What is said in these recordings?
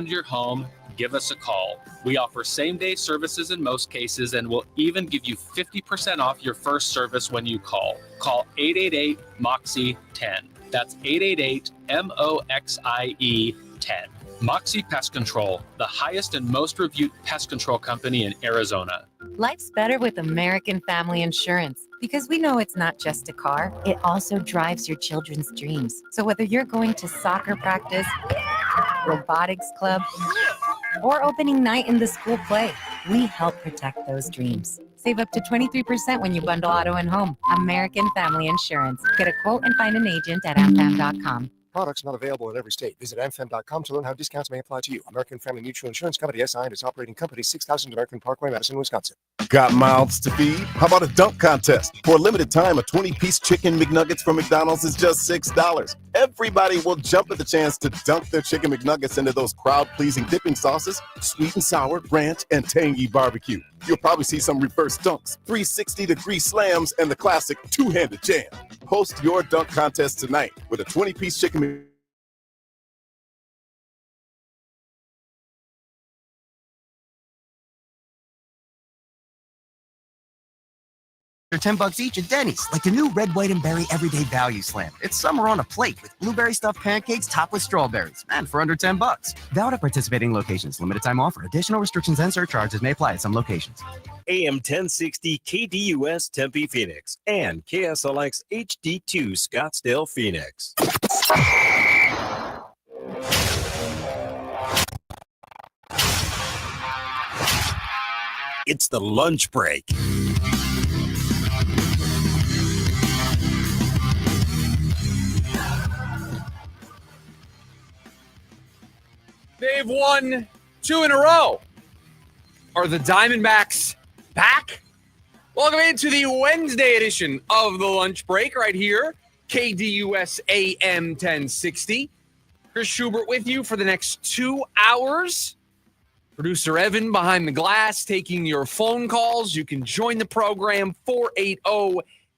Your home, give us a call. We offer same-day services in most cases, and we'll even give you 50% off your first service when you call. Call 888-MOXIE-10. That's 888-MOXIE-10. Moxie Pest Control, the highest and most reviewed pest control company in Arizona. Life's better with American Family Insurance because we know it's not just a car, it also drives your children's dreams. So whether you're going to soccer practice, robotics club, or opening night in the school play, we help protect those dreams. Save up to 23% when you bundle auto and home. American Family Insurance. Get a quote and find an agent at amfam.com. Products not available in every state. Visit amfam.com to learn how discounts may apply to you. American Family Mutual Insurance Company, SI, and its operating company, 6000 American Parkway, Madison, Wisconsin. Got mouths to feed? How about a dunk contest? For a limited time, a 20-piece chicken McNuggets from McDonald's is just $6. Everybody will jump at the chance to dunk their chicken McNuggets into those crowd-pleasing dipping sauces, sweet and sour, ranch, and tangy barbecue. You'll probably see some reverse dunks, 360-degree slams, and the classic two-handed jam. Host your dunk contest tonight with a 20-piece chicken. They're $10 each at Denny's, like the new red, white, and berry everyday value slam. It's summer on a plate with blueberry stuffed pancakes topped with strawberries, and for under $10. Valid at participating locations. Limited time offer. Additional restrictions and surcharges may apply at some locations. AM 1060 KDUS Tempe Phoenix and KSLX HD2 Scottsdale Phoenix. It's the lunch break. They've won 2 in a row. Are the Diamondbacks back? Welcome into the Wednesday edition of the lunch break right here. KDUS AM 1060. Chris Schubert with you for the next 2 hours. Producer Evan behind the glass taking your phone calls. You can join the program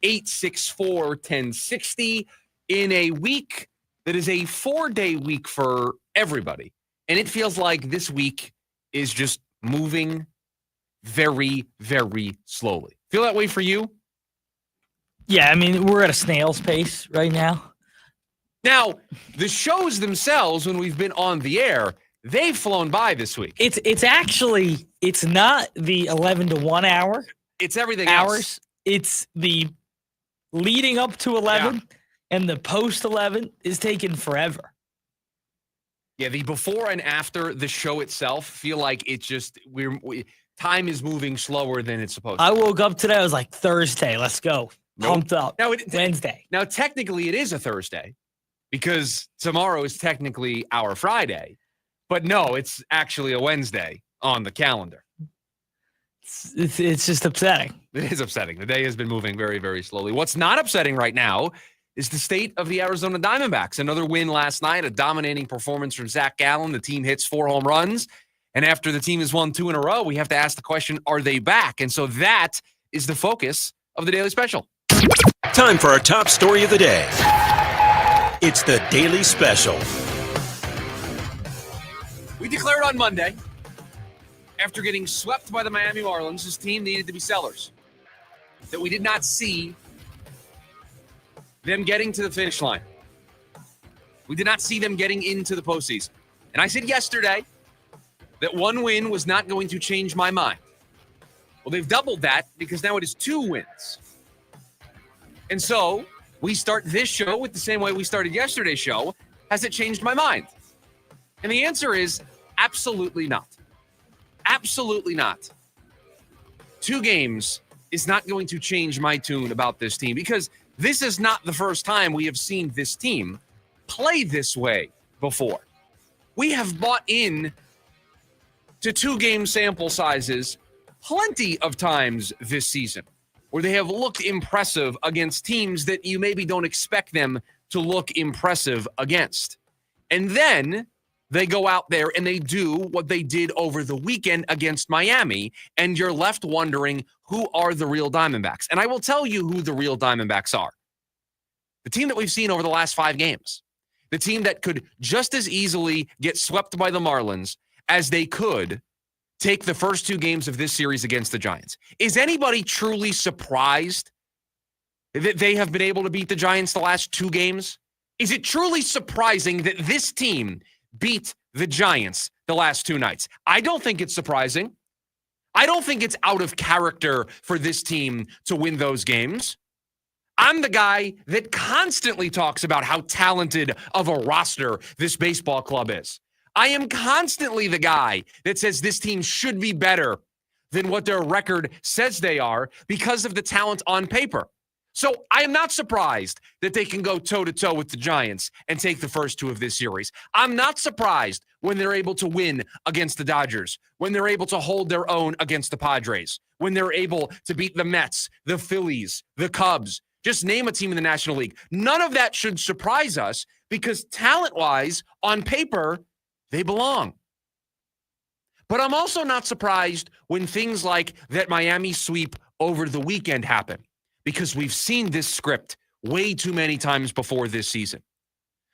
480-864-1060 in a week that is a 4-day week for everybody. And it feels like this week is just moving very, very slowly. Feel that way for you? Yeah, I mean, we're at a snail's pace right now. Now, the shows themselves, when we've been on the air, they've flown by this week. It's actually, it's not the 11 to 1 hour. It's everything hours. Else. It's the leading up to 11 and the post 11 is taking forever. Yeah, the before and after the show itself feel like it's just time is moving slower than it's supposed to. I woke up today, I was like, Thursday, let's go. Pumped up. Now Wednesday. Now, technically, it is a Thursday because tomorrow is technically our Friday. But no, it's actually a Wednesday on the calendar. It's just upsetting. It is upsetting. The day has been moving very, very slowly. What's not upsetting right now is the state of the Arizona Diamondbacks. Another win last night, a dominating performance from Zac Gallen. The team hits 4 home runs. And after the team has won 2 in a row, we have to ask the question, are they back? And so that is the focus of the Daily Special. Time for our top story of the day. It's the Daily Special. We declared on Monday, after getting swept by the Miami Marlins, this team needed to be sellers. That we did not see them getting to the finish line. We did not see them getting into the postseason. And I said yesterday that 1 win was not going to change my mind. Well, they've doubled that because now it is 2 wins. And so we start this show with the same way we started yesterday's show. Has it changed my mind? And the answer is absolutely not. Absolutely not. 2 games is not going to change my tune about this team because this is not the first time we have seen this team play this way before. We have bought in to 2-game sample sizes plenty of times this season where they have looked impressive against teams that you maybe don't expect them to look impressive against. And then they go out there and they do what they did over the weekend against Miami, and you're left wondering, who are the real Diamondbacks? And I will tell you who the real Diamondbacks are. The team that we've seen over the last 5 games. The team that could just as easily get swept by the Marlins as they could take the first 2 games of this series against the Giants. Is anybody truly surprised that they have been able to beat the Giants the last 2 games? Is it truly surprising that this team beat the Giants the last 2 nights? I don't think it's surprising. I don't think it's out of character for this team to win those games. I'm the guy that constantly talks about how talented of a roster this baseball club is. I am constantly the guy that says this team should be better than what their record says they are because of the talent on paper. So I am not surprised that they can go toe-to-toe with the Giants and take the first 2 of this series. I'm not surprised when they're able to win against the Dodgers, when they're able to hold their own against the Padres, when they're able to beat the Mets, the Phillies, the Cubs. Just name a team in the National League. None of that should surprise us because talent-wise, on paper, they belong. But I'm also not surprised when things like that Miami sweep over the weekend happen because we've seen this script way too many times before this season.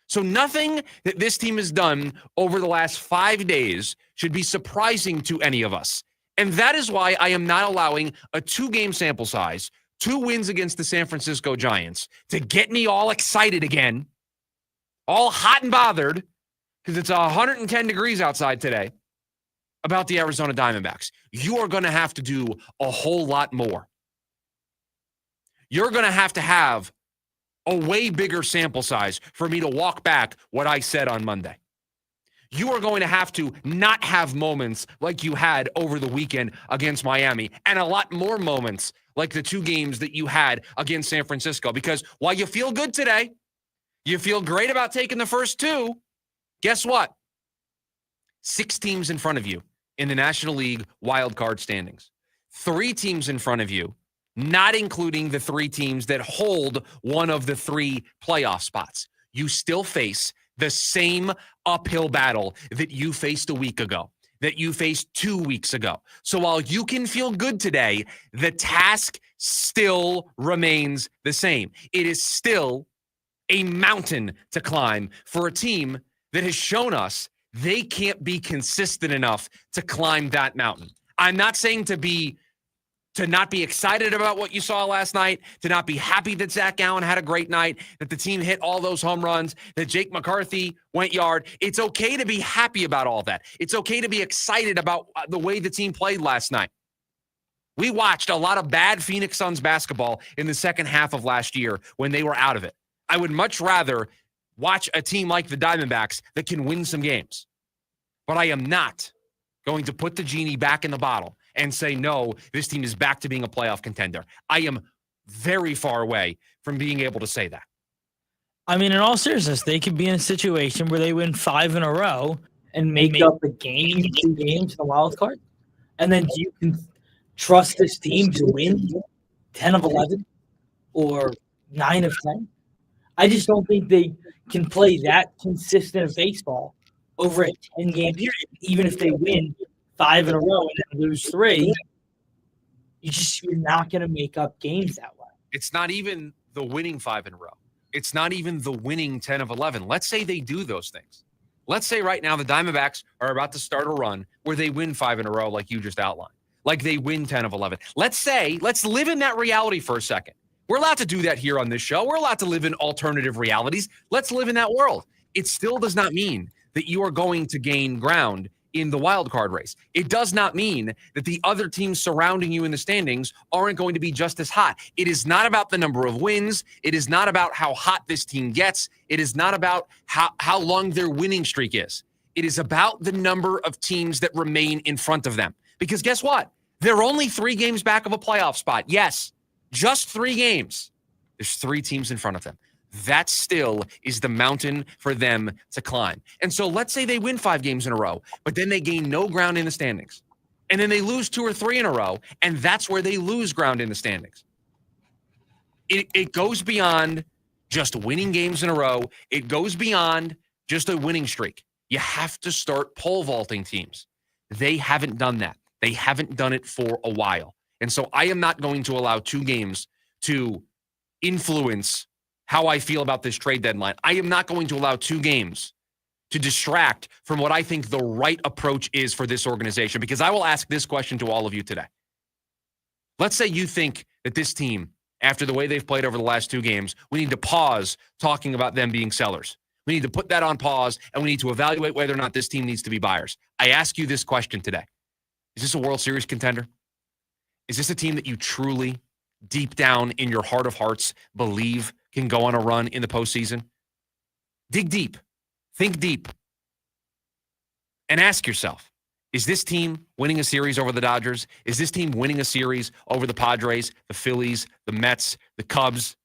So nothing that this team has done over the last 5 days should be surprising to any of us. And that is why I am not allowing a 2-game sample size, 2 wins against the San Francisco Giants, to get me all excited again, all hot and bothered, because it's 110 degrees outside today, about the Arizona Diamondbacks. You are going to have to do a whole lot more. You're going to have a way bigger sample size for me to walk back what I said on Monday. You are going to have to not have moments like you had over the weekend against Miami and a lot more moments like the 2 games that you had against San Francisco. Because while you feel good today, you feel great about taking the first 2, guess what? 6 teams in front of you in the National League wildcard standings. 3 teams in front of you, not including the 3 teams that hold one of the 3 playoff spots. You still face the same uphill battle that you faced a week ago, that you faced 2 weeks ago. So while you can feel good today, the task still remains the same. It is still a mountain to climb for a team that has shown us they can't be consistent enough to climb that mountain. I'm not saying to not be excited about what you saw last night, to not be happy that Zac Gallen had a great night, that the team hit all those home runs, that Jake McCarthy went yard. It's okay to be happy about all that. It's okay to be excited about the way the team played last night. We watched a lot of bad Phoenix Suns basketball in the second half of last year when they were out of it. I would much rather watch a team like the Diamondbacks that can win some games. But I am not going to put the genie back in the bottle and say, no, this team is back to being a playoff contender. I am very far away from being able to say that. I mean, in all seriousness, they could be in a situation where they win 5 in a row and make up a game, 2 games in the wild card. And then you can trust this team to win 10 of 11 or 9 of 10. I just don't think they can play that consistent of baseball over a 10-game period, even if they win 5 in a row and then lose 3. You're not going to make up games that way. It's not even the winning 5 in a row. It's not even the winning 10 of 11. Let's say they do those things. Let's say right now the Diamondbacks are about to start a run where they win 5 in a row like you just outlined, like they win 10 of 11. Let's live in that reality for a second. We're allowed to do that here on this show. We're allowed to live in alternative realities. Let's live in that world. It still does not mean that you are going to gain ground in the wild card race. It does not mean that the other teams surrounding you in the standings aren't going to be just as hot. It is not about the number of wins. It is not about how hot this team gets. It is not about how long their winning streak is. It is about the number of teams that remain in front of them. Because guess what? They're only 3 games back of a playoff spot. Yes, just 3 games. There's 3 teams in front of them. That still is the mountain for them to climb. And so let's say they win 5 games in a row, but then they gain no ground in the standings. And then they lose 2 or 3 in a row, and that's where they lose ground in the standings. It goes beyond just winning games in a row. It goes beyond just a winning streak. You have to start pole vaulting teams. They haven't done that. They haven't done it for a while. And so I am not going to allow 2 games to influence how I feel about this trade deadline. I am not going to allow 2 games to distract from what I think the right approach is for this organization, because I will ask this question to all of you today. Let's say you think that this team, after the way they've played over the last 2 games, we need to pause talking about them being sellers. We need to put that on pause, and we need to evaluate whether or not this team needs to be buyers. I ask you this question today. Is this a World Series contender? Is this a team that you truly, deep down in your heart of hearts, believe can go on a run in the postseason? Dig deep. Think deep. And ask yourself, is this team winning a series over the Dodgers? Is this team winning a series over the Padres, the Phillies, the Mets, the Cubs,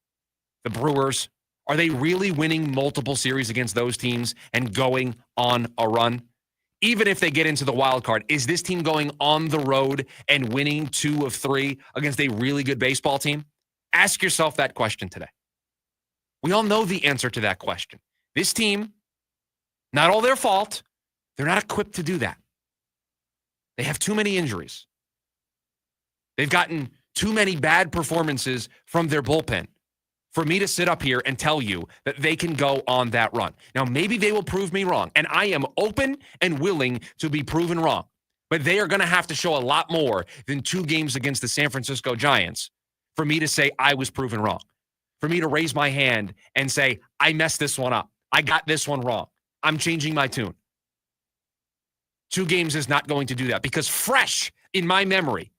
the Brewers? Are they really winning multiple series against those teams and going on a run? Even if they get into the wild card, is this team going on the road and winning 2 of 3 against a really good baseball team? Ask yourself that question today. We all know the answer to that question. This team, not all their fault, they're not equipped to do that. They have too many injuries. They've gotten too many bad performances from their bullpen for me to sit up here and tell you that they can go on that run. Now, maybe they will prove me wrong, and I am open and willing to be proven wrong. But they are going to have to show a lot more than 2 games against the San Francisco Giants for me to say I was proven wrong, for me to raise my hand and say, I messed this one up. I got this one wrong. I'm changing my tune. 2 games is not going to do that, because fresh in my memory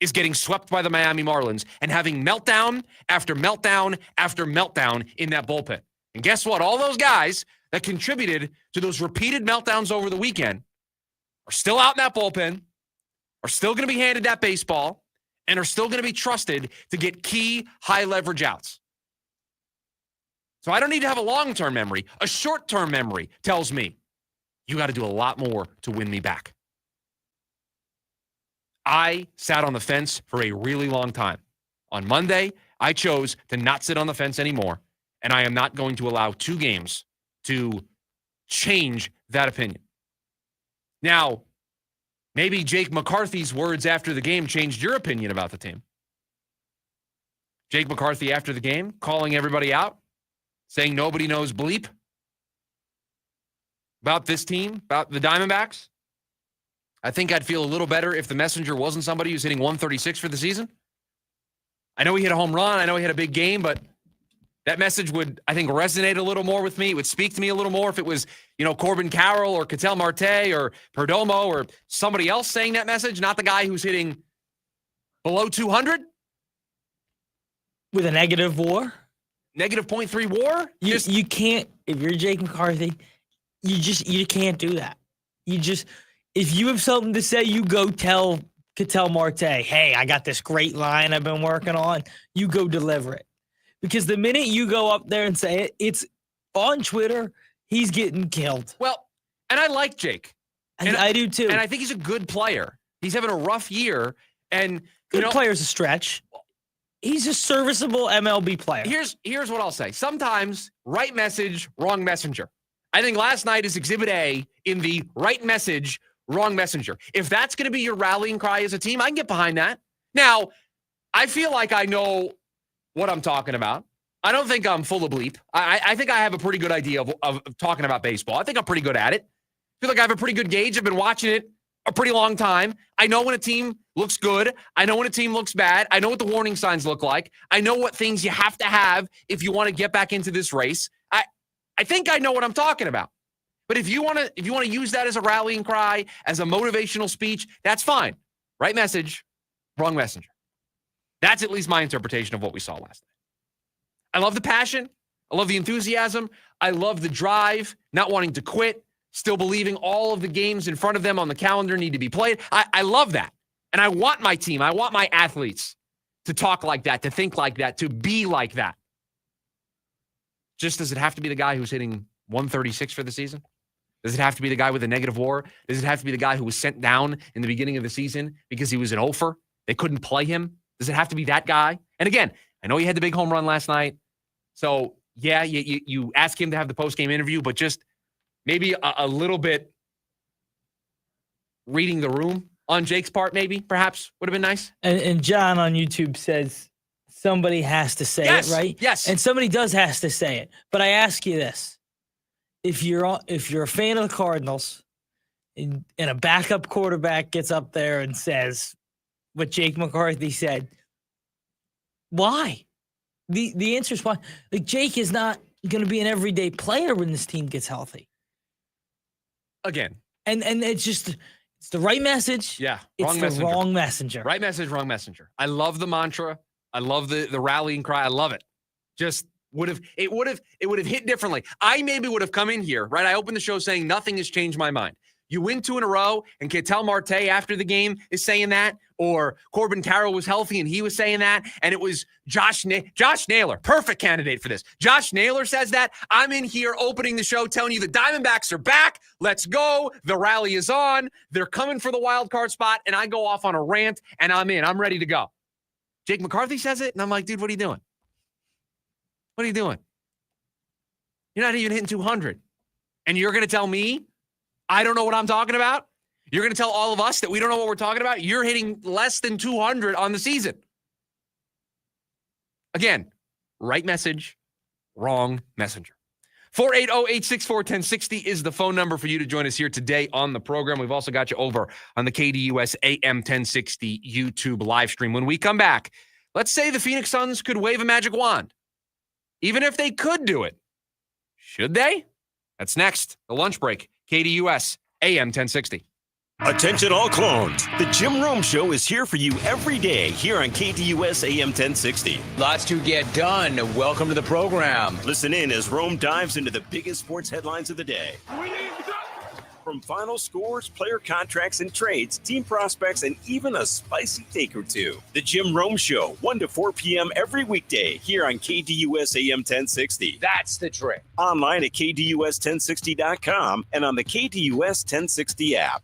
is getting swept by the Miami Marlins and having meltdown after meltdown after meltdown in that bullpen. And guess what? All those guys that contributed to those repeated meltdowns over the weekend are still out in that bullpen, are still going to be handed that baseball, and are still going to be trusted to get key high leverage outs. So I don't need to have a long-term memory. A short-term memory tells me you got to do a lot more to win me back. I sat on the fence for a really long time. On Monday, I chose to not sit on the fence anymore, and I am not going to allow 2 games to change that opinion. Now, maybe Jake McCarthy's words after the game changed your opinion about the team. Jake McCarthy after the game, calling everybody out, saying nobody knows bleep about this team, about the Diamondbacks. I think I'd feel a little better if the messenger wasn't somebody who's hitting 136 for the season. I know he hit a home run. I know he had a big game, but that message would, I think, resonate a little more with me. It would speak to me a little more if it was, Corbin Carroll or Ketel Marte or Perdomo or somebody else saying that message, not the guy who's hitting below 200. With a negative WAR? Negative .3 WAR? You can't, if you're Jake McCarthy, you can't do that. If you have something to say, you go tell Ketel Marte, hey, I got this great line I've been working on. You go deliver it. Because the minute you go up there and say it, it's on Twitter, he's getting killed. Well, and I like Jake. And I do too. And I think he's a good player. He's having a rough year. And good player's a stretch. He's a serviceable MLB player. Here's what I'll say. Sometimes right message, wrong messenger. I think last night is Exhibit A in the right message, wrong messenger. If that's going to be your rallying cry as a team, I can get behind that. Now, I feel like I know what I'm talking about. I don't think I'm full of bleep. I think I have a pretty good idea of talking about baseball. I think I'm pretty good at it. I feel like I have a pretty good gauge. I've been watching it a pretty long time. I know when a team looks good. I know when a team looks bad. I know what the warning signs look like. I know what things you have to have if you want to get back into this race. I think I know what I'm talking about. But if you want to use that as a rallying cry, as a motivational speech, that's fine. Right message, wrong messenger. That's at least my interpretation of what we saw last night. I love the passion. I love the enthusiasm. I love the drive, not wanting to quit, still believing all of the games in front of them on the calendar need to be played. I love that. And I want my team, I want my athletes to talk like that, to think like that, to be like that. Just does it have to be the guy who's hitting 136 for the season? Does it have to be the guy with a negative WAR? Does it have to be the guy who was sent down in the beginning of the season because he was an offer? They couldn't play him. Does it have to be that guy? And again, I know he had the big home run last night. So, yeah, you ask him to have the post-game interview, but just maybe a little bit reading the room on Jake's part, maybe, perhaps, would have been nice. And John on YouTube says somebody has to say Yes, it, right? yes. And somebody has to say it. But I ask you this: if you're a fan of the Cardinals, and a backup quarterback gets up there and says what Jake McCarthy said, why? The answer is why. Like, Jake is not going to be an everyday player when this team gets healthy. Again. And it's the right message. Yeah. It's the wrong messenger. Right message, wrong messenger. I love the mantra. I love the rallying cry. I love it. Just would have hit differently. I maybe would have come in here, right? I opened the show saying nothing has changed my mind. You win 2 in a row, and Ketel Marte after the game is saying that, or Corbin Carroll was healthy and he was saying that, and it was Josh Naylor, perfect candidate for this. Josh Naylor says that. I'm in here opening the show telling you the Diamondbacks are back. Let's go. The rally is on. They're coming for the wild card spot, and I go off on a rant, and I'm in. I'm ready to go. Jake McCarthy says it, and I'm like, dude, what are you doing? What are you doing? You're not even hitting 200. And you're going to tell me I don't know what I'm talking about? You're going to tell all of us that we don't know what we're talking about? You're hitting less than 200 on the season. Again, right message, wrong messenger. 480-864-1060 is the phone number for you to join us here today on the program. We've also got you over on the KDUS AM 1060 YouTube live stream. When we come back, let's say the Phoenix Suns could wave a magic wand. Even if they could do it, should they? That's next. The lunch break. KDUS AM 1060. Attention all clones. The Jim Rome Show is here for you every day here on KDUS AM 1060. Lots to get done. Welcome to the program. Listen in as Rome dives into the biggest sports headlines of the day. From final scores, player contracts and trades, team prospects, and even a spicy take or two. The Jim Rome Show, 1 to 4 p.m. every weekday here on KDUS AM 1060. That's the trick. Online at KDUS1060.com and on the KDUS 1060 app.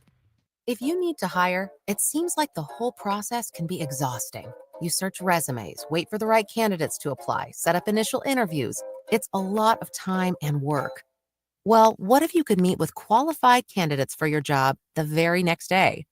If you need to hire, it seems like the whole process can be exhausting. You search resumes, wait for the right candidates to apply, set up initial interviews. It's a lot of time and work. Well, what if you could meet with qualified candidates for your job the very next day?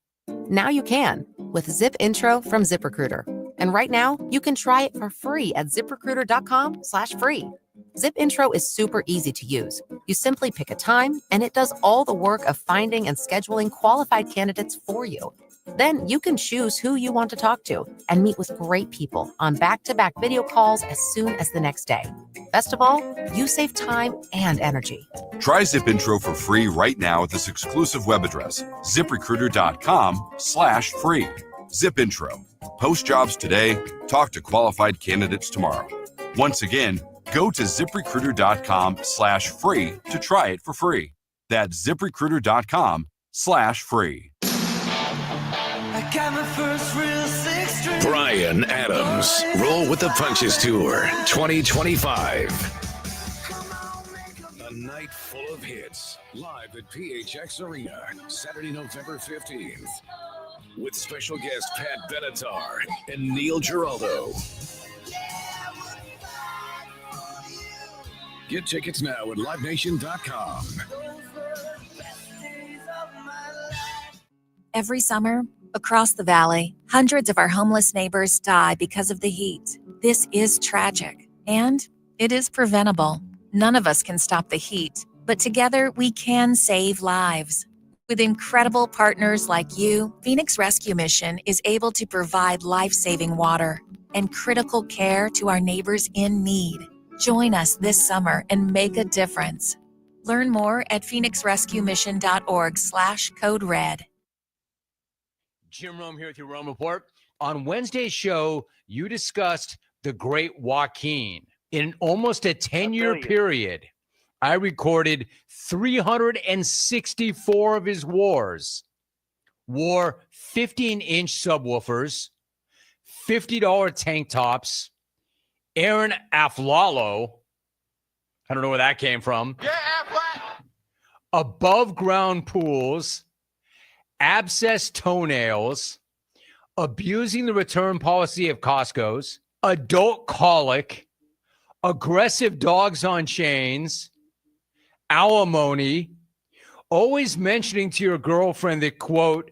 Now you can with Zip Intro from ZipRecruiter. And right now, you can try it for free at ZipRecruiter.com/free. Zip Intro is super easy to use. You simply pick a time, and it does all the work of finding and scheduling qualified candidates for you. Then you can choose who you want to talk to and meet with great people on back-to-back video calls as soon as the next day. Best of all, you save time and energy. Try Zip Intro for free right now at this exclusive web address, ZipRecruiter.com/free. Zip Intro. Post jobs today. Talk to qualified candidates tomorrow. Once again, go to ZipRecruiter.com/free to try it for free. That's ZipRecruiter.com/free. Brian Adams, Roll with the Punches Tour 2025. A night full of hits, live at PHX Arena, Saturday, November 15th. With special guest Pat Benatar and Neil Giraldo. Get tickets now at LiveNation.com. Every summer, across the valley, hundreds of our homeless neighbors die because of the heat. This is tragic, and it is preventable. None of us can stop the heat, but together we can save lives. With incredible partners like you, Phoenix Rescue Mission is able to provide life-saving water and critical care to our neighbors in need. Join us this summer and make a difference. Learn more at phoenixrescuemission.org/code red. Jim Rome here with your Rome Report. On Wednesday's show, you discussed the great Joaquin. In almost a 10-year period, I recorded 364 of his wars. Wore 15-inch subwoofers, $50 tank tops, Aaron Aflalo, I don't know where that came from. Yeah, above ground pools, abscessed toenails, abusing the return policy of Costco's, adult colic, aggressive dogs on chains, alimony, always mentioning to your girlfriend that, quote,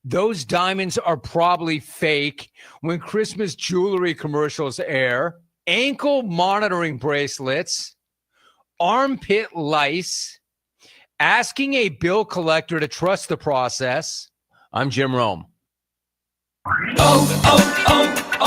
Those diamonds are probably fake when Christmas jewelry commercials air. Ankle monitoring bracelets, armpit lice, asking a bill collector to trust the process. I'm Jim Rome.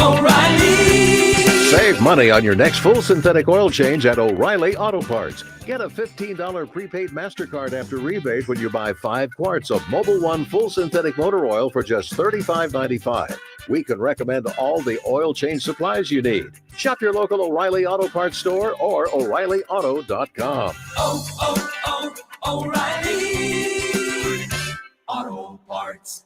O'Reilly. Save money on your next full synthetic oil change at O'Reilly Auto Parts. Get a $15 prepaid MasterCard after rebate when you buy 5 quarts of Mobil 1 full synthetic motor oil for just $35.95. We can recommend all the oil change supplies you need. Shop your local O'Reilly Auto Parts store or O'ReillyAuto.com. O'Reilly Auto Parts.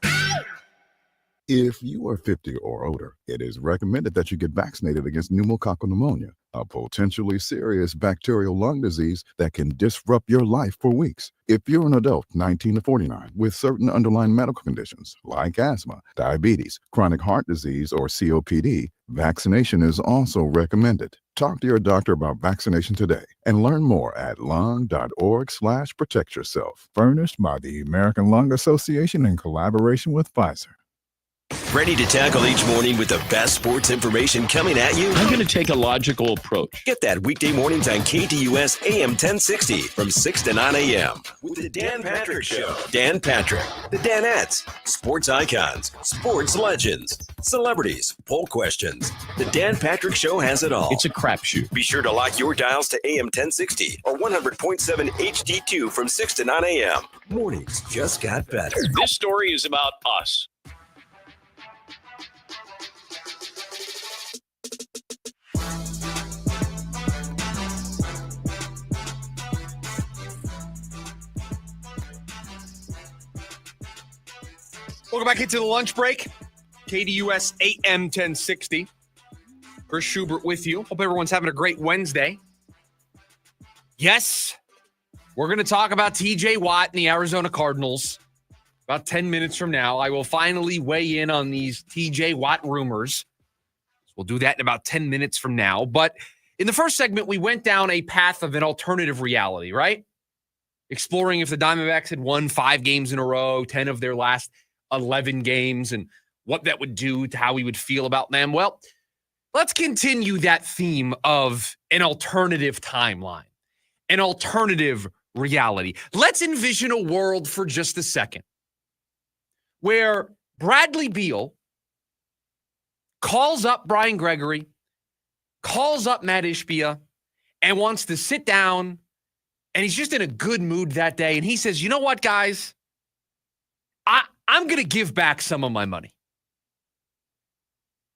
If you are 50 or older, it is recommended that you get vaccinated against pneumococcal pneumonia, a potentially serious bacterial lung disease that can disrupt your life for weeks. If you're an adult 19 to 49 with certain underlying medical conditions like asthma, diabetes, chronic heart disease, or COPD, vaccination is also recommended. Talk to your doctor about vaccination today and learn more at lung.org/protect yourself. Furnished by the American Lung Association in collaboration with Pfizer. Ready to tackle each morning with the best sports information coming at you? I'm going to take a logical approach. Get that weekday mornings on KTUS AM 1060 from 6 to 9 a.m. with the Dan Patrick Show. Dan Patrick, the Danettes, sports icons, sports legends, celebrities, poll questions. The Dan Patrick Show has it all. It's a crapshoot. Be sure to lock your dials to AM 1060 or 100.7 HD2 from 6 to 9 a.m. Mornings just got better. This story is about us. Welcome back into the lunch break. KDUS AM 1060. Chris Schubert with you. Hope everyone's having a great Wednesday. Yes, we're going to talk about TJ Watt and the Arizona Cardinals. About 10 minutes from now, I will finally weigh in on these TJ Watt rumors. We'll do that in about 10 minutes from now. But in the first segment, we went down a path of an alternative reality, right? Exploring if the Diamondbacks had won 5 games in a row, 10 of their last 11 games, and what that would do to how we would feel about them. Well, let's continue that theme of an alternative timeline, an alternative reality. Let's envision a world for just a second where Bradley Beal calls up Brian Gregory, calls up Matt Ishbia, and wants to sit down, and he's just in a good mood that day, and he says, you know what, guys? I'm going to give back some of my money.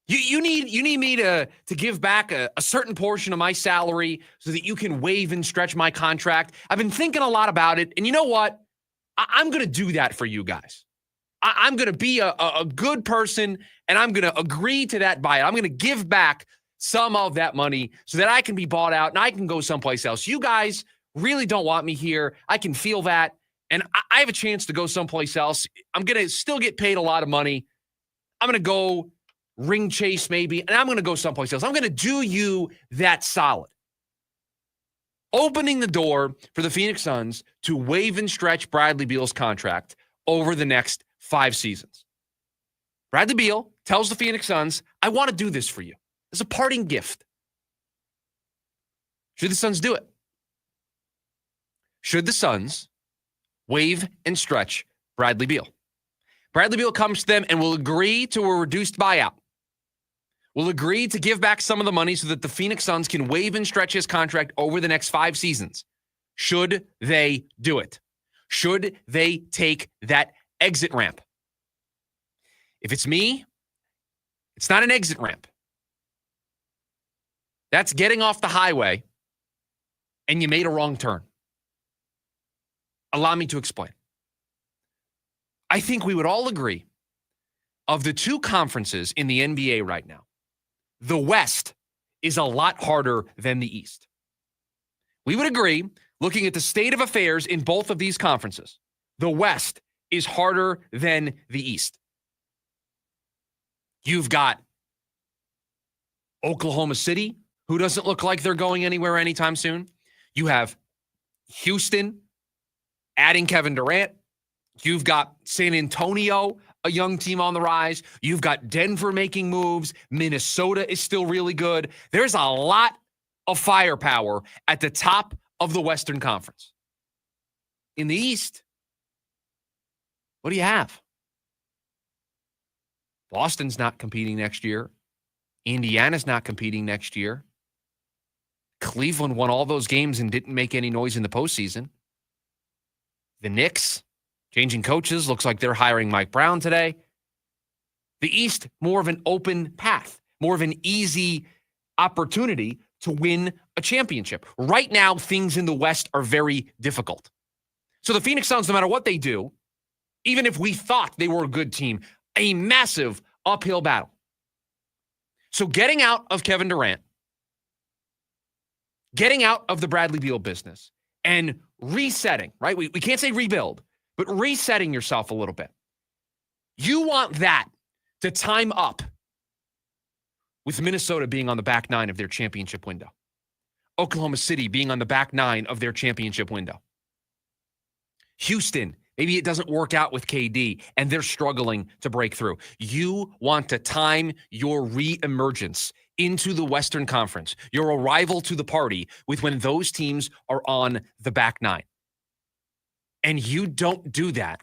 You need me to give back a certain portion of my salary so that you can waive and stretch my contract. I've been thinking a lot about it, and you know what? I'm going to do that for you guys. I'm going to be a good person, and I'm going to agree to that buyout. I'm going to give back some of that money so that I can be bought out and I can go someplace else. You guys really don't want me here. I can feel that. And I have a chance to go someplace else. I'm going to still get paid a lot of money. I'm going to go ring chase maybe, and I'm going to go someplace else. I'm going to do you that solid. Opening the door for the Phoenix Suns to waive and stretch Bradley Beal's contract over the next 5 seasons. Bradley Beal tells the Phoenix Suns, I want to do this for you. It's a parting gift. Should the Suns do it? Should the Suns waive and stretch Bradley Beal? Bradley Beal comes to them and will agree to a reduced buyout. Will agree to give back some of the money so that the Phoenix Suns can waive and stretch his contract over the next 5 seasons. Should they do it? Should they take that exit ramp? If it's me, it's not an exit ramp. That's getting off the highway and you made a wrong turn. Allow me to explain. I think we would all agree of the 2 conferences in the NBA right now, the West is a lot harder than the East. We would agree, looking at the state of affairs in both of these conferences, the West is harder than the East. You've got Oklahoma City, who doesn't look like they're going anywhere anytime soon. You have Houston adding Kevin Durant. You've got San Antonio, a young team on the rise. You've got Denver making moves. Minnesota is still really good. There's a lot of firepower at the top of the Western Conference. In the East, what do you have? Boston's not competing next year. Indiana's not competing next year. Cleveland won all those games and didn't make any noise in the postseason. The Knicks, changing coaches, looks like they're hiring Mike Brown today. The East, more of an open path, more of an easy opportunity to win a championship. Right now, things in the West are very difficult. So the Phoenix Suns, no matter what they do, even if we thought they were a good team, a massive uphill battle. So getting out of Kevin Durant, getting out of the Bradley Beal business, and resetting, right? We can't say rebuild, but resetting yourself a little bit. You want that to time up with Minnesota being on the back nine of their championship window. Oklahoma City being on the back nine of their championship window. Houston, maybe it doesn't work out with KD and they're struggling to break through. You want to time your reemergence into the Western Conference, your arrival to the party, with when those teams are on the back nine. And you don't do that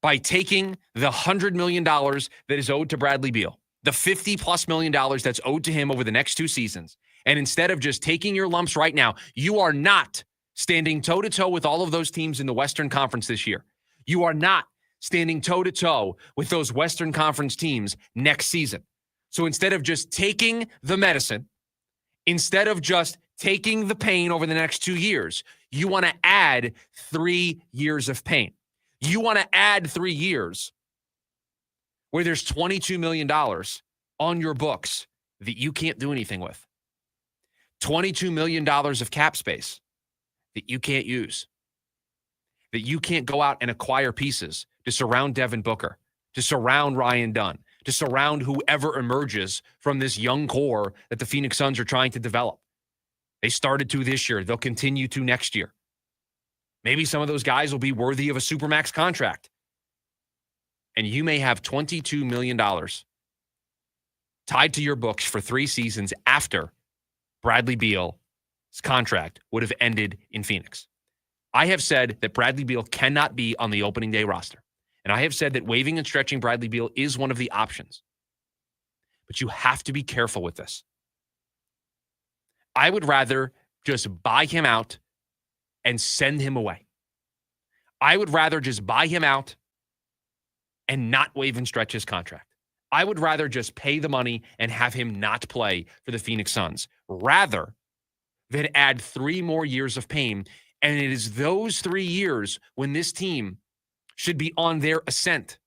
by taking the $100 million that is owed to Bradley Beal, the $50+ million that's owed to him over the next 2 seasons. And instead of just taking your lumps right now, you are not standing toe-to-toe with all of those teams in the Western Conference this year. You are not standing toe-to-toe with those Western Conference teams next season. So instead of just taking the medicine, instead of just taking the pain over the next 2 years, you want to add 3 years of pain. You want to add 3 years where there's $22 million on your books that you can't do anything with. $22 million of cap space that you can't use, that you can't go out and acquire pieces to surround Devin Booker, to surround Ryan Dunn, to surround whoever emerges from this young core that the Phoenix Suns are trying to develop. They started to this year. They'll continue to next year. Maybe some of those guys will be worthy of a supermax contract. And you may have $22 million tied to your books for 3 seasons after Bradley Beal's contract would have ended in Phoenix. I have said that Bradley Beal cannot be on the opening day roster. And I have said that waiving and stretching Bradley Beal is one of the options. But you have to be careful with this. I would rather just buy him out and send him away. I would rather just buy him out and not waive and stretch his contract. I would rather just pay the money and have him not play for the Phoenix Suns, rather than add 3 more years of pain. And it is those 3 years when this team should be on their ascent.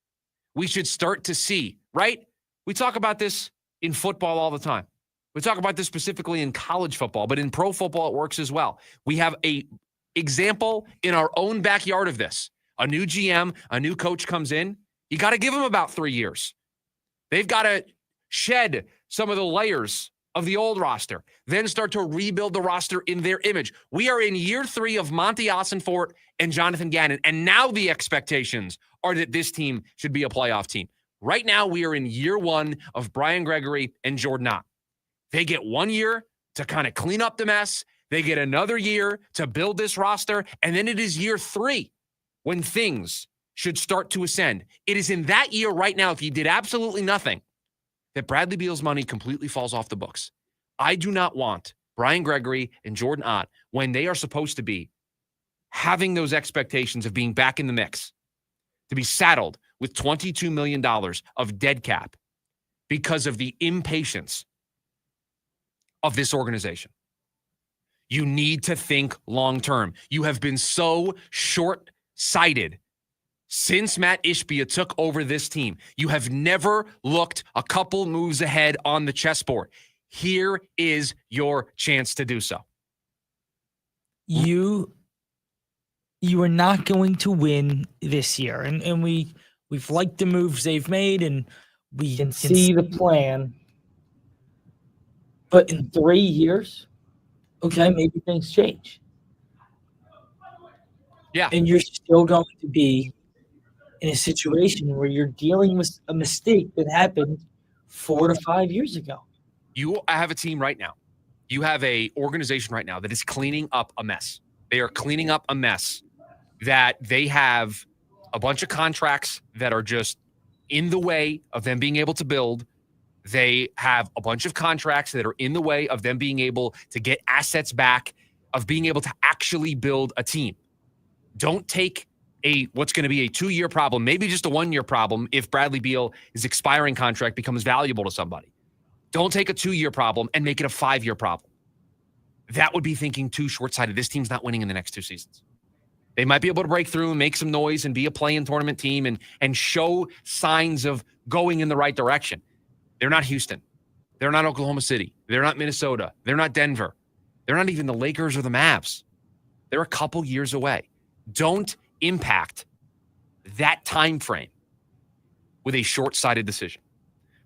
We should start to see, right? We talk about this in football all the time. We talk about this specifically in college football, but in pro football, it works as well. We have a example in our own backyard of this. A new GM, a new coach comes in. You got to give them about 3 years. They've got to shed some of the layers of the old roster, then start to rebuild the roster in their image. We are in year 3 of Monty Ossenfort and Jonathan Gannon, and now the expectations are that this team should be a playoff team. Right now, we are in year 1 of Brian Gregory and Jordan Ott. They get 1 year to kind of clean up the mess. They get another year to build this roster, and then it is year 3 when things should start to ascend. It is in that year right now, if you did absolutely nothing, that Bradley Beal's money completely falls off the books. I do not want Brian Gregory and Jordan Ott, when they are supposed to be having those expectations of being back in the mix, to be saddled with $22 million of dead cap because of the impatience of this organization. You need to think long-term. You have been so short-sighted since Matt Ishbia took over this team. You have never looked a couple moves ahead on the chessboard. Here is your chance to do so. You are not going to win this year. And we've liked the moves they've made, and we can see the plan. But in 3 years, okay, maybe things change. Yeah. And you're still going to be in a situation where you're dealing with a mistake that happened 4 to 5 years ago. You have a team right now. You have a organization right now that is cleaning up a mess. They are cleaning up a mess that they have a bunch of contracts that are just in the way of them being able to build. They have a bunch of contracts that are in the way of them being able to get assets back, of being able to actually build a team. Don't take what's going to be a 2-year problem, maybe just a 1-year problem if Bradley Beal, his expiring contract becomes valuable to somebody. Don't take a 2-year problem and make it a 5-year problem. That would be thinking too short-sighted. This team's not winning in the next 2 seasons. They might be able to break through and make some noise and be a play-in tournament team and show signs of going in the right direction. They're not Houston. They're not Oklahoma City. They're not Minnesota. They're not Denver. They're not even the Lakers or the Mavs. They're a couple years away. Don't impact that time frame with a short-sighted decision.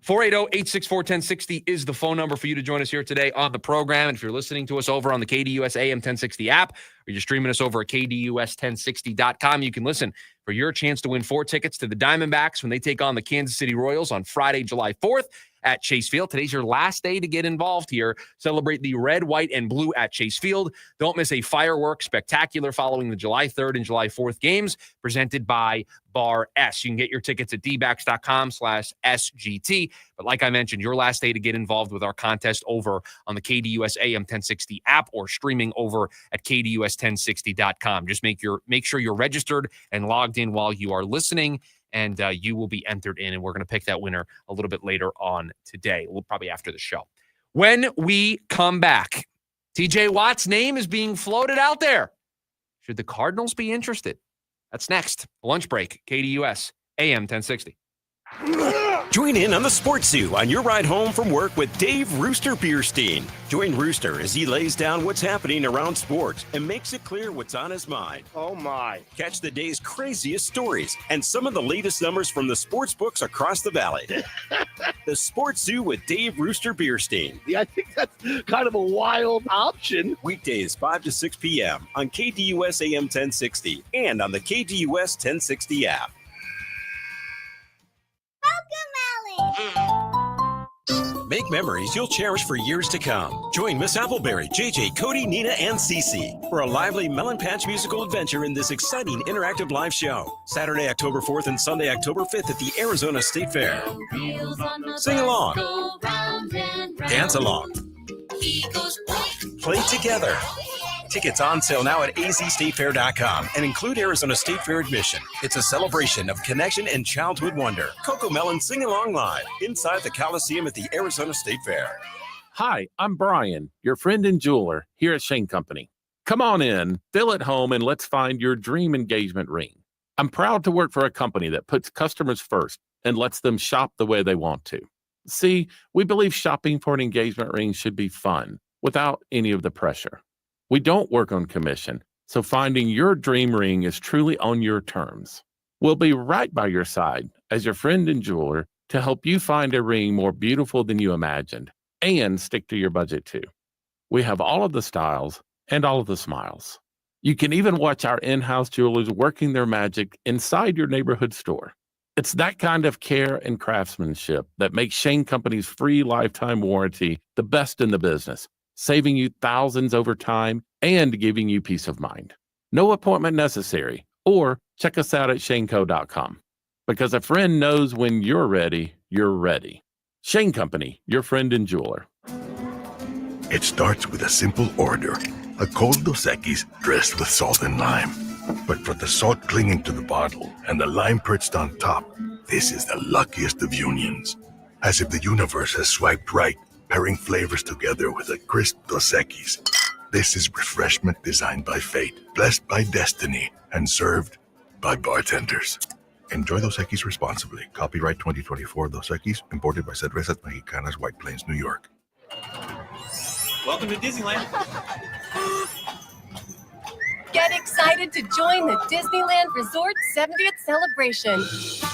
480-864-1060 is the phone number for you to join us here today on the program. And if you're listening to us over on the KDUS AM 1060 app, or you're streaming us over at KDUS1060.com, you can listen for your chance to win 4 tickets to the Diamondbacks when they take on the Kansas City Royals on Friday, July 4th at Chase Field. Today's your last day to get involved here. Celebrate the red, white, and blue at Chase Field. Don't miss a fireworks spectacular following the July 3rd and July 4th games presented by Bar S. You can get your tickets at dbacks.com/SGT. But like I mentioned, your last day to get involved with our contest over on the KDUS AM 1060 app or streaming over at KDUS1060.com. Just make sure you're registered and logged in while you are listening, and you will be entered in, and we're going to pick that winner a little bit later on today. We'll probably after the show. When we come back, TJ Watt's name is being floated out there. Should the Cardinals be interested? That's next. Lunch break, KDUS, AM 1060. Join in on the Sports Zoo on your ride home from work with Dave Rooster Bierstein. Join Rooster as he lays down what's happening around sports and makes it clear what's on his mind. Oh, my. Catch the day's craziest stories and some of the latest numbers from the sports books across the valley. The Sports Zoo with Dave Rooster Bierstein. Yeah, I think that's kind of a wild option. Weekdays 5 to 6 p.m. on KDUS AM 1060 and on the KDUS 1060 app. Make memories you'll cherish for years to come. Join Miss Appleberry, JJ, Cody, Nina, and Cece for a lively Melon Patch musical adventure in this exciting interactive live show. Saturday, October 4th and Sunday, October 5th at the Arizona State Fair. Sing along. Dance along. Play together. Tickets on sale now at azstatefair.com and include Arizona State Fair admission. It's a celebration of connection and childhood wonder. Coco Melon Sing Along Live inside the Coliseum at the Arizona State Fair. Hi, I'm Brian, your friend and jeweler here at Shane Company. Come on in, feel at home, and let's find your dream engagement ring. I'm proud to work for a company that puts customers first and lets them shop the way they want to. See, we believe shopping for an engagement ring should be fun without any of the pressure. We don't work on commission, so finding your dream ring is truly on your terms. We'll be right by your side as your friend and jeweler to help you find a ring more beautiful than you imagined and stick to your budget too. We have all of the styles and all of the smiles. You can even watch our in-house jewelers working their magic inside your neighborhood store. It's that kind of care and craftsmanship that makes Shane Company's free lifetime warranty the best in the business, saving you thousands over time and giving you peace of mind. No appointment necessary, or check us out at shaneco.com. Because a friend knows when you're ready, you're ready. Shane Company, your friend and jeweler. It starts with a simple order, a cold Dos Equis dressed with salt and lime. But for the salt clinging to the bottle and the lime perched on top, this is the luckiest of unions. As if the universe has swiped right, pairing flavors together with a crisp Dos Equis. This is refreshment designed by fate, blessed by destiny, and served by bartenders. Enjoy Dos Equis responsibly. Copyright 2024 Dos Equis, imported by Cervezas Mexicanas, White Plains, New York. Welcome to Disneyland. Get excited to join the Disneyland Resort 70th celebration.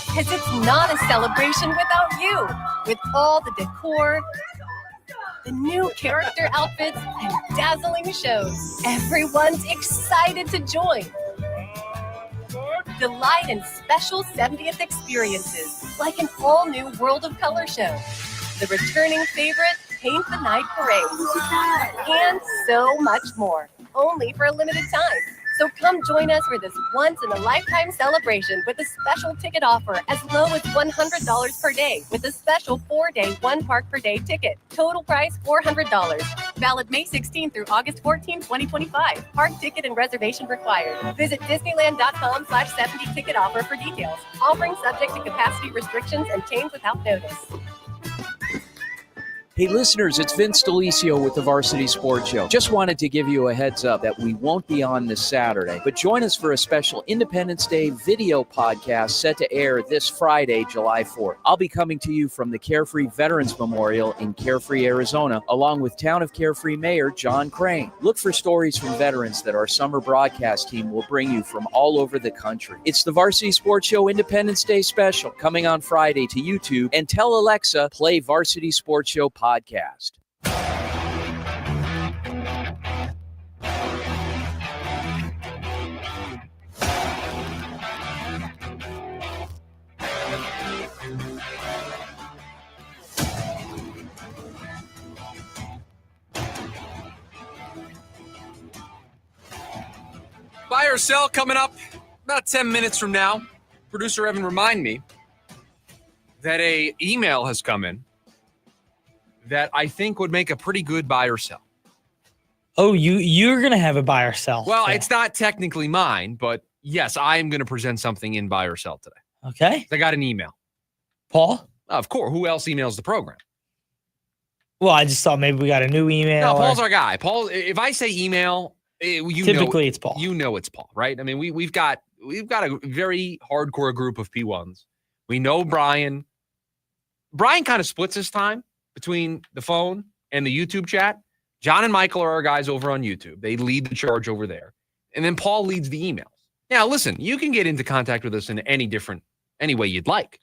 Because it's not a celebration without you. With all the decor, the new character outfits, and dazzling shows. Everyone's excited to join. Delight in special 70th experiences, like an all-new World of Color show. The returning favorite, Paint the Night Parade. And so much more, only for a limited time. So come join us for this once-in-a-lifetime celebration with a special ticket offer as low as $100 per day with a special 4-day, 1-park-per-day ticket. Total price $400. Valid May 16 through August 14, 2025. Park ticket and reservation required. Visit Disneyland.com/70 ticket offer for details. Offering subject to capacity restrictions and change without notice. Hey listeners, it's Vince DeLisio with the Varsity Sports Show. Just wanted to give you a heads up that we won't be on this Saturday, but join us for a special Independence Day video podcast set to air this Friday, July 4th. I'll be coming to you from the Carefree Veterans Memorial in Carefree, Arizona, along with Town of Carefree Mayor John Crane. Look for stories from veterans that our summer broadcast team will bring you from all over the country. It's the Varsity Sports Show Independence Day special coming on Friday to YouTube, and tell Alexa, play Varsity Sports Show podcast. Buy or sell coming up about 10 minutes from now. Producer Evan, remind me that a email has come in that I think would make a pretty good buy or sell. Oh, you're going to have a buy or sell. Well, it's not technically mine, but yes, I am going to present something in buy or sell today. Okay. I got an email. Paul? Of course. Who else emails the program? Well, I just thought maybe we got a new email. No, Paul's our guy. Paul, if I say email, typically it's Paul. You know it's Paul, right? I mean, we've got a very hardcore group of P1s. We know Brian. Brian kind of splits his time between the phone and the YouTube chat. John and Michael are our guys over on YouTube. They lead the charge over there. And then Paul leads the emails. Now, listen, you can get into contact with us in any way you'd like.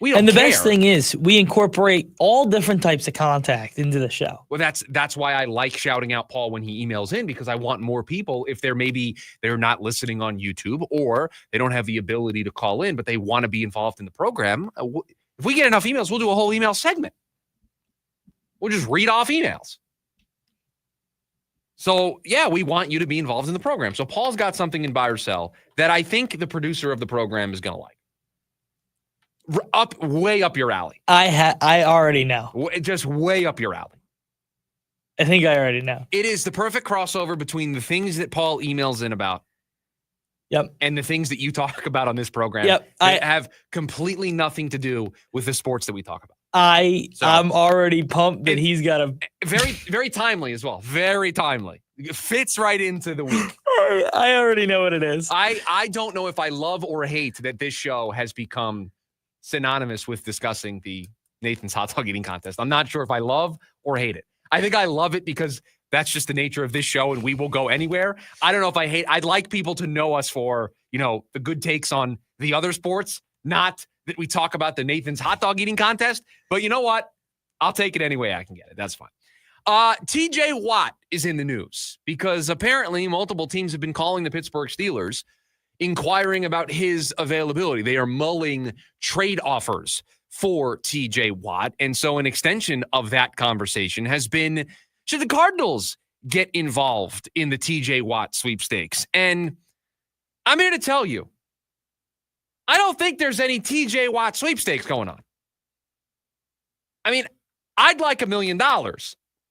We don't and the care. best thing is we incorporate all different types of contact into the show. Well, that's why I like shouting out Paul when he emails in, because I want more people, if they're not listening on YouTube or they don't have the ability to call in, but they want to be involved in the program. If we get enough emails, we'll do a whole email segment. We'll just read off emails. So, yeah, we want you to be involved in the program. So Paul's got something in buy or sell that I think the producer of the program is going to like. Way up your alley. I already know. Just way up your alley. I think I already know. It is the perfect crossover between the things that Paul emails in about. Yep. And the things that you talk about on this program. Yep. That have completely nothing to do with the sports that we talk about. I'm already pumped that he's got a very, very timely as well. Very timely. It fits right into the week. I already know what it is. I don't know if I love or hate that this show has become synonymous with discussing the Nathan's hot dog eating contest. I'm not sure if I love or hate it. I think I love it because that's just the nature of this show and we will go anywhere. I don't know if I hate. I'd like people to know us for, the good takes on the other sports, not that we talk about the Nathan's hot dog eating contest. But you know what? I'll take it any way I can get it. That's fine. TJ Watt is in the news because apparently multiple teams have been calling the Pittsburgh Steelers inquiring about his availability. They are mulling trade offers for TJ Watt. And so an extension of that conversation has been, should the Cardinals get involved in the TJ Watt sweepstakes? And I'm here to tell you, I don't think there's any TJ Watt sweepstakes going on. I mean, I'd like $1 million.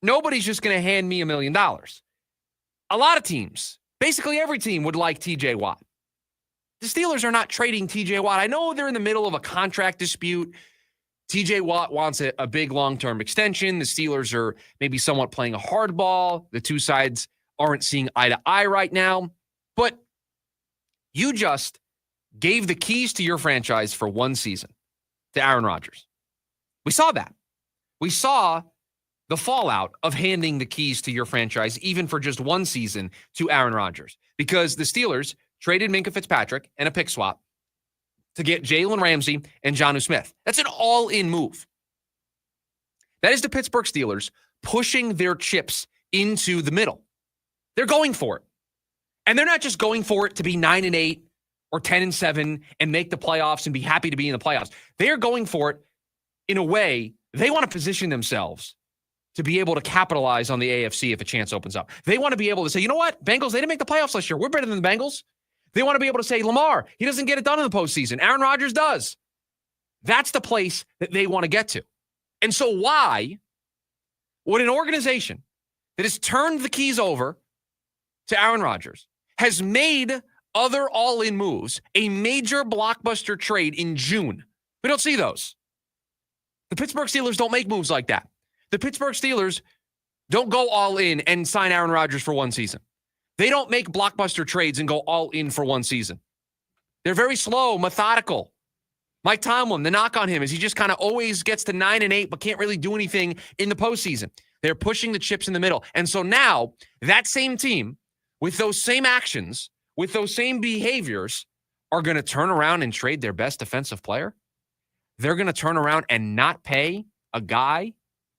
Nobody's just going to hand me $1 million. A lot of teams, basically every team would like TJ Watt. The Steelers are not trading TJ Watt. I know they're in the middle of a contract dispute. TJ Watt wants a big long-term extension. The Steelers are maybe somewhat playing a hardball. The two sides aren't seeing eye to eye right now. But you just gave the keys to your franchise for one season to Aaron Rodgers. We saw that. We saw the fallout of handing the keys to your franchise, even for just one season, to Aaron Rodgers. Because the Steelers traded Minkah Fitzpatrick and a pick swap to get Jalen Ramsey and Jonnu Smith. That's an all-in move. That is the Pittsburgh Steelers pushing their chips into the middle. They're going for it. And they're not just going for it to be 9-8 or 10-7 and make the playoffs and be happy to be in the playoffs. They are going for it in a way they want to position themselves to be able to capitalize on the AFC if a chance opens up. They want to be able to say, you know what? Bengals, they didn't make the playoffs last year. We're better than the Bengals. They want to be able to say, Lamar, he doesn't get it done in the postseason. Aaron Rodgers does. That's the place that they want to get to. And so why would an organization that has turned the keys over to Aaron Rodgers, has made other all-in moves, a major blockbuster trade in June? We don't see those. The Pittsburgh Steelers don't make moves like that. The Pittsburgh Steelers don't go all in and sign Aaron Rodgers for one season. They don't make blockbuster trades and go all in for one season. They're very slow, methodical. Mike Tomlin, the knock on him is he just kind of always gets to 9-8, but can't really do anything in the postseason. They're pushing the chips in the middle. And so now that same team with those same actions, with those same behaviors, are going to turn around and trade their best defensive player. They're going to turn around and not pay a guy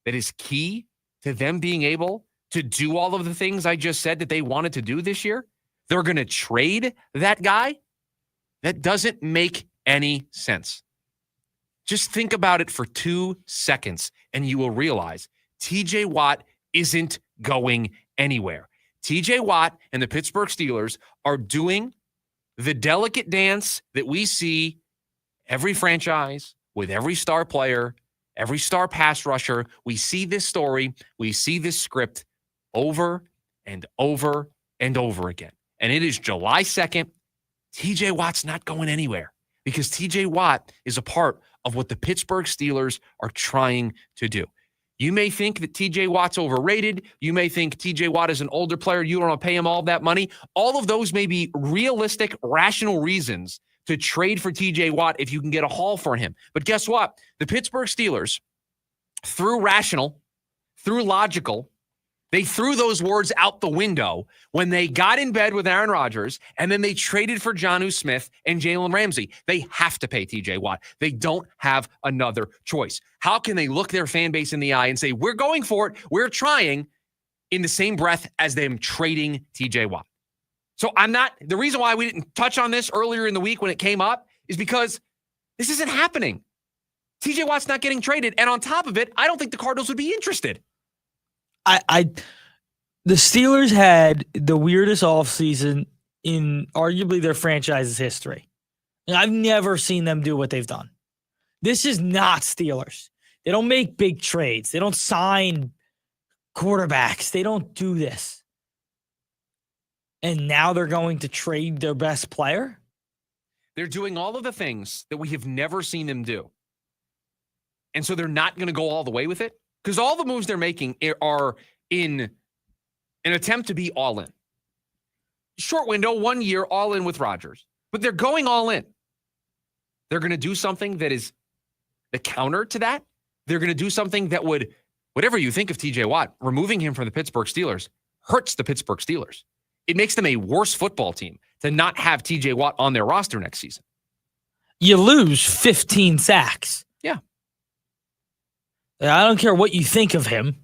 that is key to them being able to do all of the things I just said that they wanted to do this year. They're going to trade that guy. That doesn't make any sense. Just think about it for 2 seconds and you will realize TJ Watt isn't going anywhere. TJ Watt and the Pittsburgh Steelers are doing the delicate dance that we see every franchise with every star player, every star pass rusher. We see this story, we see this script over and over and over again. And it is July 2nd. TJ Watt's not going anywhere because TJ Watt is a part of what the Pittsburgh Steelers are trying to do. You may think that TJ Watt's overrated. You may think TJ Watt is an older player. You don't want to pay him all that money. All of those may be realistic, rational reasons to trade for TJ Watt if you can get a haul for him. But guess what? The Pittsburgh Steelers, through rational, through logical, they threw those words out the window when they got in bed with Aaron Rodgers and then they traded for Jonnu Smith and Jalen Ramsey. They have to pay TJ Watt. They don't have another choice. How can they look their fan base in the eye and say, we're going for it, we're trying, in the same breath as them trading TJ Watt? So the reason why we didn't touch on this earlier in the week when it came up is because this isn't happening. TJ Watt's not getting traded. And on top of it, I don't think the Cardinals would be interested. The Steelers had the weirdest offseason in arguably their franchise's history. And I've never seen them do what they've done. This is not Steelers. They don't make big trades. They don't sign quarterbacks. They don't do this. And now they're going to trade their best player? They're doing all of the things that we have never seen them do. And so they're not going to go all the way with it. Because all the moves they're making are in an attempt to be all in. Short window, 1 year, all in with Rodgers. But they're going all in. They're going to do something that is the counter to that. They're going to do something that would, whatever you think of TJ Watt, removing him from the Pittsburgh Steelers hurts the Pittsburgh Steelers. It makes them a worse football team to not have TJ Watt on their roster next season. You lose 15 sacks. Yeah. I don't care what you think of him.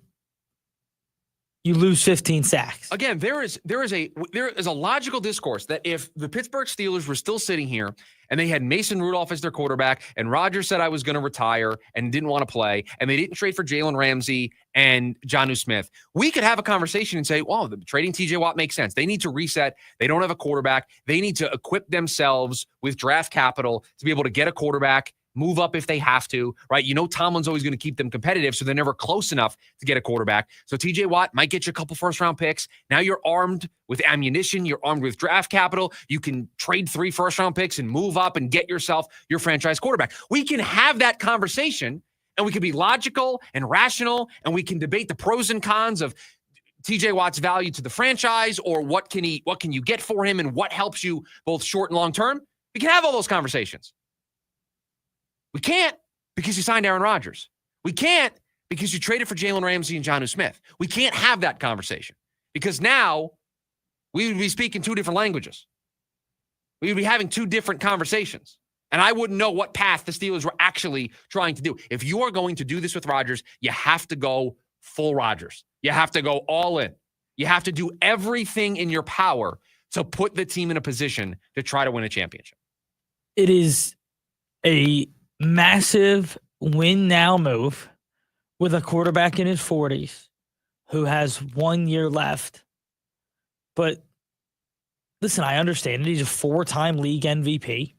You lose 15 sacks. Again, there is a logical discourse that if the Pittsburgh Steelers were still sitting here and they had Mason Rudolph as their quarterback and Rodgers said I was going to retire and didn't want to play and they didn't trade for Jalen Ramsey and Jonnu Smith, we could have a conversation and say, well, trading TJ Watt makes sense. They need to reset. They don't have a quarterback. They need to equip themselves with draft capital to be able to get a quarterback, move up if they have to, right? You know Tomlin's always going to keep them competitive, so they're never close enough to get a quarterback. So TJ Watt might get you a couple first-round picks. Now you're armed with ammunition. You're armed with draft capital. You can trade 3 first-round picks and move up and get yourself your franchise quarterback. We can have that conversation, and we can be logical and rational, and we can debate the pros and cons of TJ Watt's value to the franchise or what can you get for him and what helps you both short and long term. We can have all those conversations. We can't because you signed Aaron Rodgers. We can't because you traded for Jalen Ramsey and Jonnu Smith. We can't have that conversation because now we would be speaking 2 different languages. We would be having 2 different conversations. And I wouldn't know what path the Steelers were actually trying to do. If you are going to do this with Rodgers, you have to go full Rodgers. You have to go all in. You have to do everything in your power to put the team in a position to try to win a championship. It is a massive win now move with a quarterback in his 40s who has 1 year left. But listen, I understand it. He's a 4-time league MVP.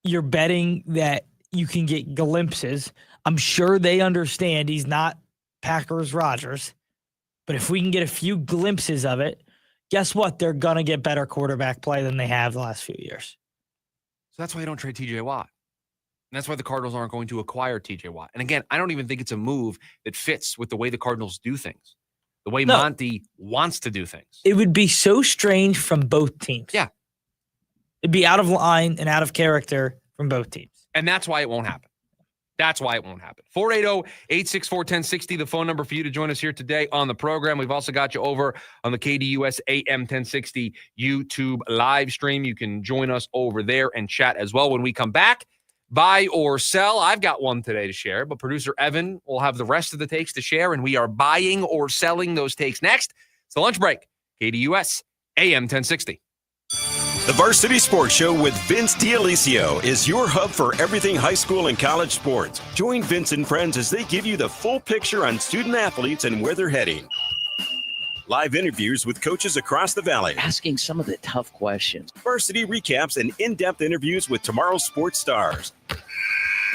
You're betting that you can get glimpses. I'm sure they understand he's not Packers Rodgers. But if we can get a few glimpses of it, guess what? They're going to get better quarterback play than they have the last few years. So that's why I don't trade TJ Watt. And that's why the Cardinals aren't going to acquire TJ Watt. And again, I don't even think it's a move that fits with the way the Cardinals do things, the way Monty wants to do things. It would be so strange from both teams. Yeah. It'd be out of line and out of character from both teams. And that's why it won't happen. That's why it won't happen. 480-864-1060, the phone number for you to join us here today on the program. We've also got you over on the KDUS AM 1060 YouTube live stream. You can join us over there and chat as well. When we come back, buy or sell. I've got one today to share, but producer Evan will have the rest of the takes to share, and we are buying or selling those takes next. It's the lunch break. KDUS AM 1060. The Varsity Sports Show with Vince D'Alessio is your hub for everything high school and college sports. Join Vince and friends as they give you the full picture on student athletes and where they're heading. Live interviews with coaches across the valley. Asking some of the tough questions. Varsity recaps and in-depth interviews with tomorrow's sports stars.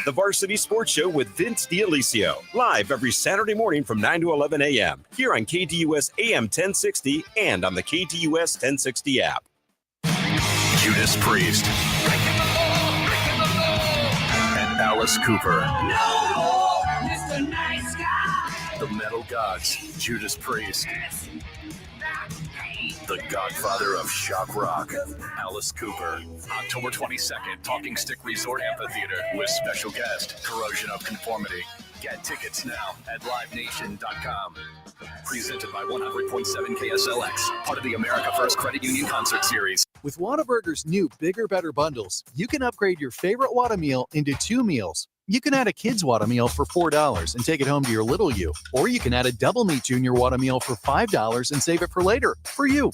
The Varsity Sports Show with Vince D'Alessio. Live every Saturday morning from 9 to 11 a.m. Here on KDUS AM 1060 and on the KDUS 1060 app. Judas Priest and Alice Cooper. Mr. Nice Guy. The Metal Gods, Judas Priest. The Godfather of Shock Rock, Alice Cooper. October 22nd, Talking Stick Resort Amphitheater with special guest, Corrosion of Conformity. Get tickets now at livenation.com. Presented by 100.7 KSLX, part of the America First Credit Union Concert Series. With Whataburger's new Bigger Better Bundles, you can upgrade your favorite Whata meal into 2 meals. You can add a kid's Whata meal for $4 and take it home to your little you. Or you can add a double meat junior Whata meal for $5 and save it for later. For you.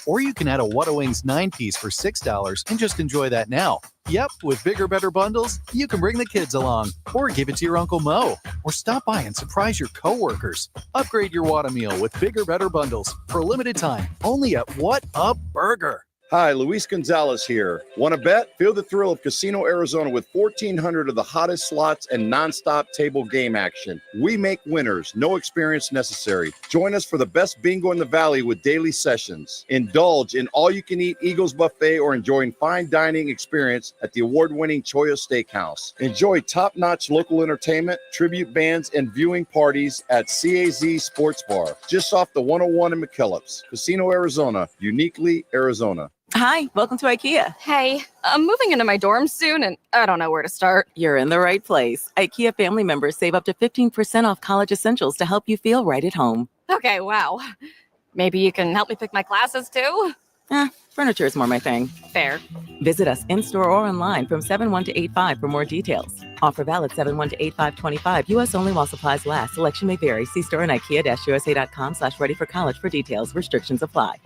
Or you can add a Whata Wings 9-piece for $6 and just enjoy that now. Yep, with Bigger Better Bundles, you can bring the kids along. Or give it to your Uncle Mo. Or stop by and surprise your coworkers. Upgrade your Whata meal with Bigger Better Bundles for a limited time. Only at What Up Burger. Hi, Luis Gonzalez here. Want to bet? Feel the thrill of Casino Arizona with 1,400 of the hottest slots and nonstop table game action. We make winners, no experience necessary. Join us for the best bingo in the valley with daily sessions. Indulge in all-you-can-eat Eagles Buffet or enjoy fine dining experience at the award-winning Choyo Steakhouse. Enjoy top-notch local entertainment, tribute bands, and viewing parties at CAZ Sports Bar, just off the 101 in McKellips. Casino Arizona, uniquely Arizona. Hi, welcome to IKEA. Hey, I'm moving into my dorm soon, and I don't know where to start. You're in the right place. IKEA family members save up to 15% off college essentials to help you feel right at home. Okay, wow. Maybe you can help me pick my classes too? Furniture is more my thing. Fair. Visit us in-store or online from 7/1 to 8/5 for more details. Offer valid 7/1 to 8/5/25. U.S. only while supplies last. Selection may vary. See store and IKEA-USA.com/ready for college for details. Restrictions apply.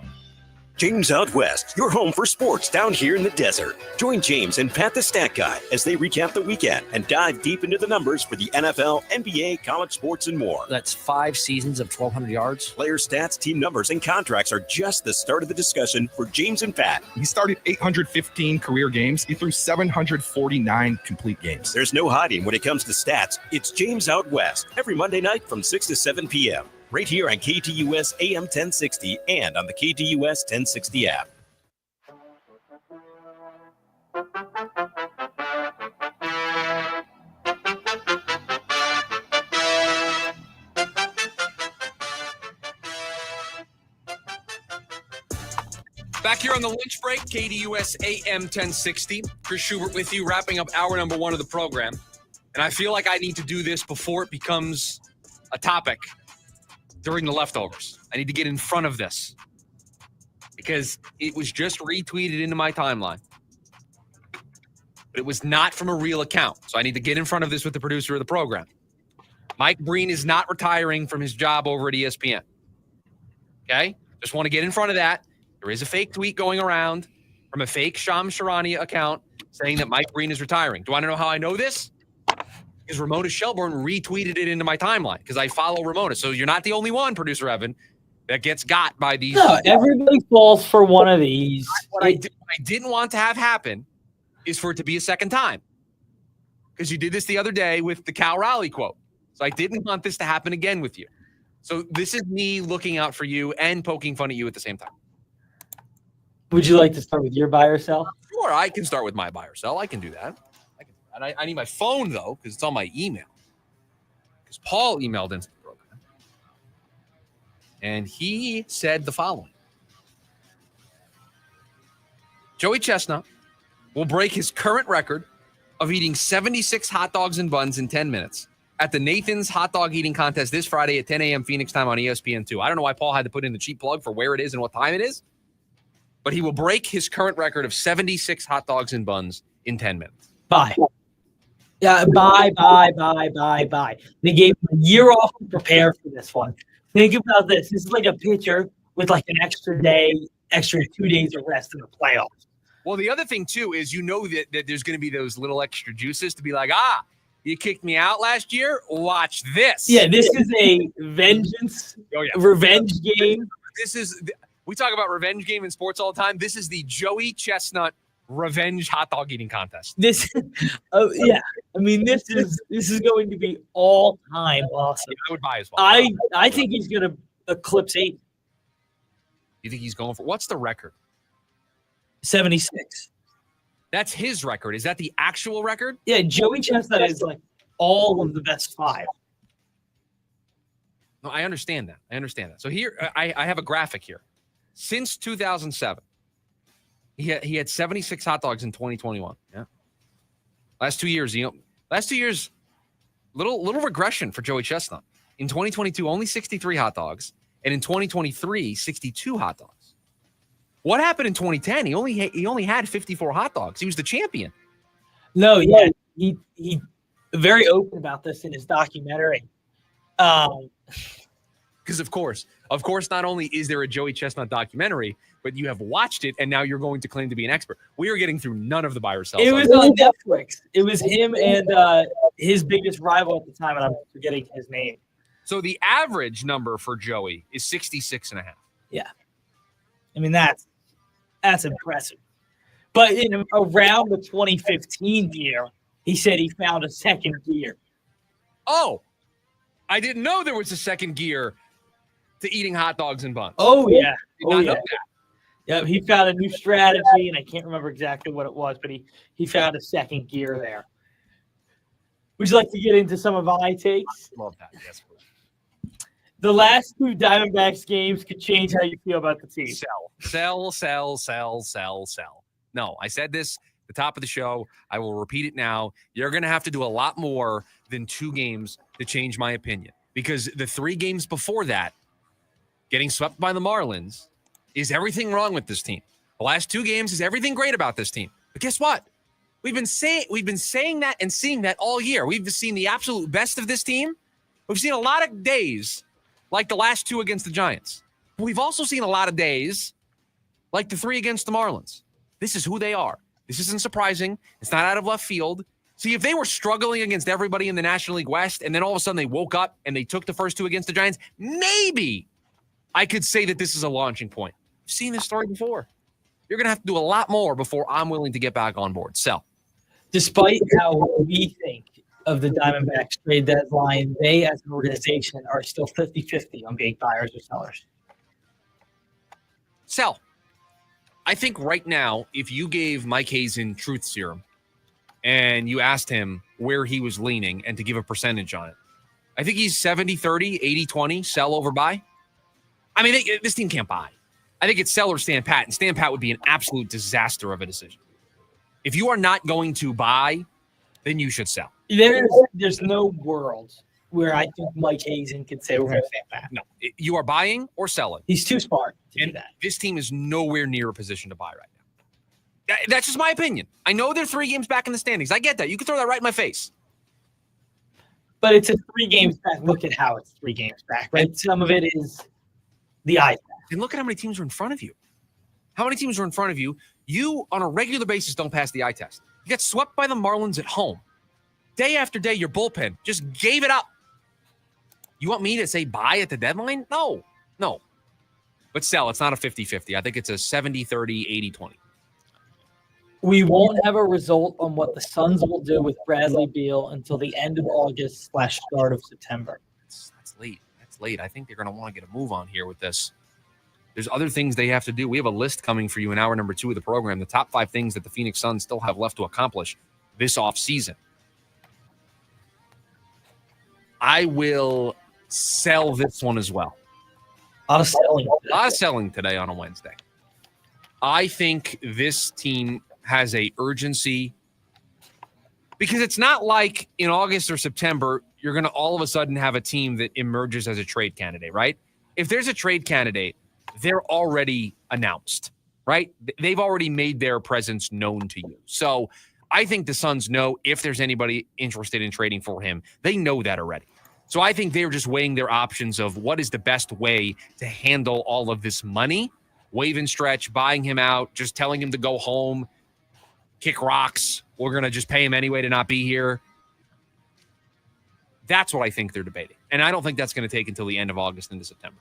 James Out West, your home for sports down here in the desert. Join James and Pat the Stat Guy as they recap the weekend and dive deep into the numbers for the NFL, NBA, college sports, and more. That's 5 seasons of 1,200 yards. Player stats, team numbers, and contracts are just the start of the discussion for James and Pat. He started 815 career games. He threw 749 complete games. There's no hiding when it comes to stats. It's James Out West every Monday night from 6 to 7 p.m. right here on KDUS AM 1060 and on the KDUS 1060 app. Back here on the lunch break, KDUS AM 1060. Chris Schubert with you, wrapping up hour number 1 of the program. And I feel like I need to do this before it becomes a topic during the leftovers. I need to get in front of this because it was just retweeted into my timeline. But it was not from a real account. So I need to get in front of this with the producer of the program. Mike Breen is not retiring from his job over at ESPN. Okay? Just want to get in front of that. There is a fake tweet going around from a fake Shams Charania account saying that Mike Green is retiring. Do you want to know how I know this? Because Ramona Shelburne retweeted it into my timeline because I follow Ramona. So you're not the only one, producer Evan, that gets got by these. No, everybody falls for one of these. What I didn't want to have happen is for it to be a second time. Because you did this the other day with the Cal Raleigh quote. So I didn't want this to happen again with you. So this is me looking out for you and poking fun at you at the same time. Would you like to start with your buy or sell? Sure, I can start with my buy or sell. I can do that. I need my phone, though, because it's on my email. Because Paul emailed into the program. And he said the following. Joey Chestnut will break his current record of eating 76 hot dogs and buns in 10 minutes at the Nathan's Hot Dog Eating Contest this Friday at 10 a.m. Phoenix time on ESPN2. I don't know why Paul had to put in the cheap plug for where it is and what time it is, but he will break his current record of 76 hot dogs and buns in 10 minutes. Buy. Yeah, buy. They gave him a year off to prepare for this one. Think about this. This is like a pitcher with like an extra 2 days of rest in the playoffs. Well, the other thing, too, is that there's going to be those little extra juices to be like, you kicked me out last year? Watch this. Yeah, this is a vengeance, revenge game. We talk about revenge game in sports all the time. This is the Joey Chestnut revenge hot dog eating contest. This is going to be all time awesome. Yeah, I would buy as well. I think he's going to eclipse 8. You think he's going for what's the record? 76. That's his record. Is that the actual record? Yeah, Joey Chestnut is like all of the best 5. No, I understand that. So here, I have a graphic here. Since 2007, he had 76 hot dogs in 2021. Yeah. Last 2 years, little regression for Joey Chestnut. In 2022, only 63 hot dogs, and in 2023, 62 hot dogs. What happened in 2010? He only had 54 hot dogs. He was the champion. No, yeah, he very open about this in his documentary. Because of course, not only is there a Joey Chestnut documentary, but you have watched it, and now you're going to claim to be an expert. We are getting through none of the buy or sell. It was on Netflix. It was him and his biggest rival at the time, and I'm forgetting his name. So the average number for Joey is 66.5. Yeah. I mean, that's impressive. But around the 2015 year, he said he found a second gear. Oh, I didn't know there was a second gear to eating hot dogs and buns. Oh, yeah. Did not know that. Yeah, he found a new strategy, and I can't remember exactly what it was, but he found a second gear there. Would you like to get into some of my takes? Love that. Yes, please. The last 2 Diamondbacks games could change how you feel about the team. Sell. No, I said this at the top of the show. I will repeat it now. You're going to have to do a lot more than 2 games to change my opinion, because the 3 games before that, getting swept by the Marlins, is everything wrong with this team. The last 2 games is everything great about this team. But guess what? We've been saying that and seeing that all year. We've seen the absolute best of this team. We've seen a lot of days like the last 2 against the Giants. But we've also seen a lot of days like the 3 against the Marlins. This is who they are. This isn't surprising. It's not out of left field. See, if they were struggling against everybody in the National League West, and then all of a sudden they woke up and they took the first 2 against the Giants, maybe I could say that this is a launching point. I've seen this story before. You're going to have to do a lot more before I'm willing to get back on board. Sell. Despite how we think of the Diamondbacks trade deadline, they as an organization are still 50-50 on being buyers or sellers. Sell. I think right now, if you gave Mike Hazen truth serum and you asked him where he was leaning and to give a percentage on it, I think he's 70-30, 80-20, sell over buy. I mean, this team can't buy. I think it's sell or stand pat, and stand pat would be an absolute disaster of a decision. If you are not going to buy, then you should sell. There's no world where I think Mike Hazen could say we're going to stand pat. No, you are buying or selling. He's too smart to do that. This team is nowhere near a position to buy right now. That's just my opinion. I know they're 3 games back in the standings. I get that. You can throw that right in my face. But it's a 3 games back. Look at how it's 3 games back, right? Some of it is the eye test. And look at how many teams are in front of you. How many teams are in front of you? You, on a regular basis, don't pass the eye test. You get swept by the Marlins at home. Day after day, your bullpen just gave it up. You want me to say buy at the deadline? No. But sell, it's not a 50-50. I think it's a 70-30, 80-20. We won't have a result on what the Suns will do with Bradley Beal until the end of August / start of September. That's late. That's late. I think they're going to want to get a move on here with this. There's other things they have to do. We have a list coming for you in hour number 2 of the program. The top 5 things that the Phoenix Suns still have left to accomplish this offseason. I will sell this one as well. A lot of selling today on a Wednesday. I think this team has a urgency because it's not like in August or September, you're going to all of a sudden have a team that emerges as a trade candidate, right? If there's a trade candidate, they're already announced, right? They've already made their presence known to you. So I think the Suns know if there's anybody interested in trading for him, they know that already. So I think they're just weighing their options of what is the best way to handle all of this money. Waive and stretch, buying him out, just telling him to go home, kick rocks. We're going to just pay him anyway to not be here. That's what I think they're debating. And I don't think that's going to take until the end of August into September.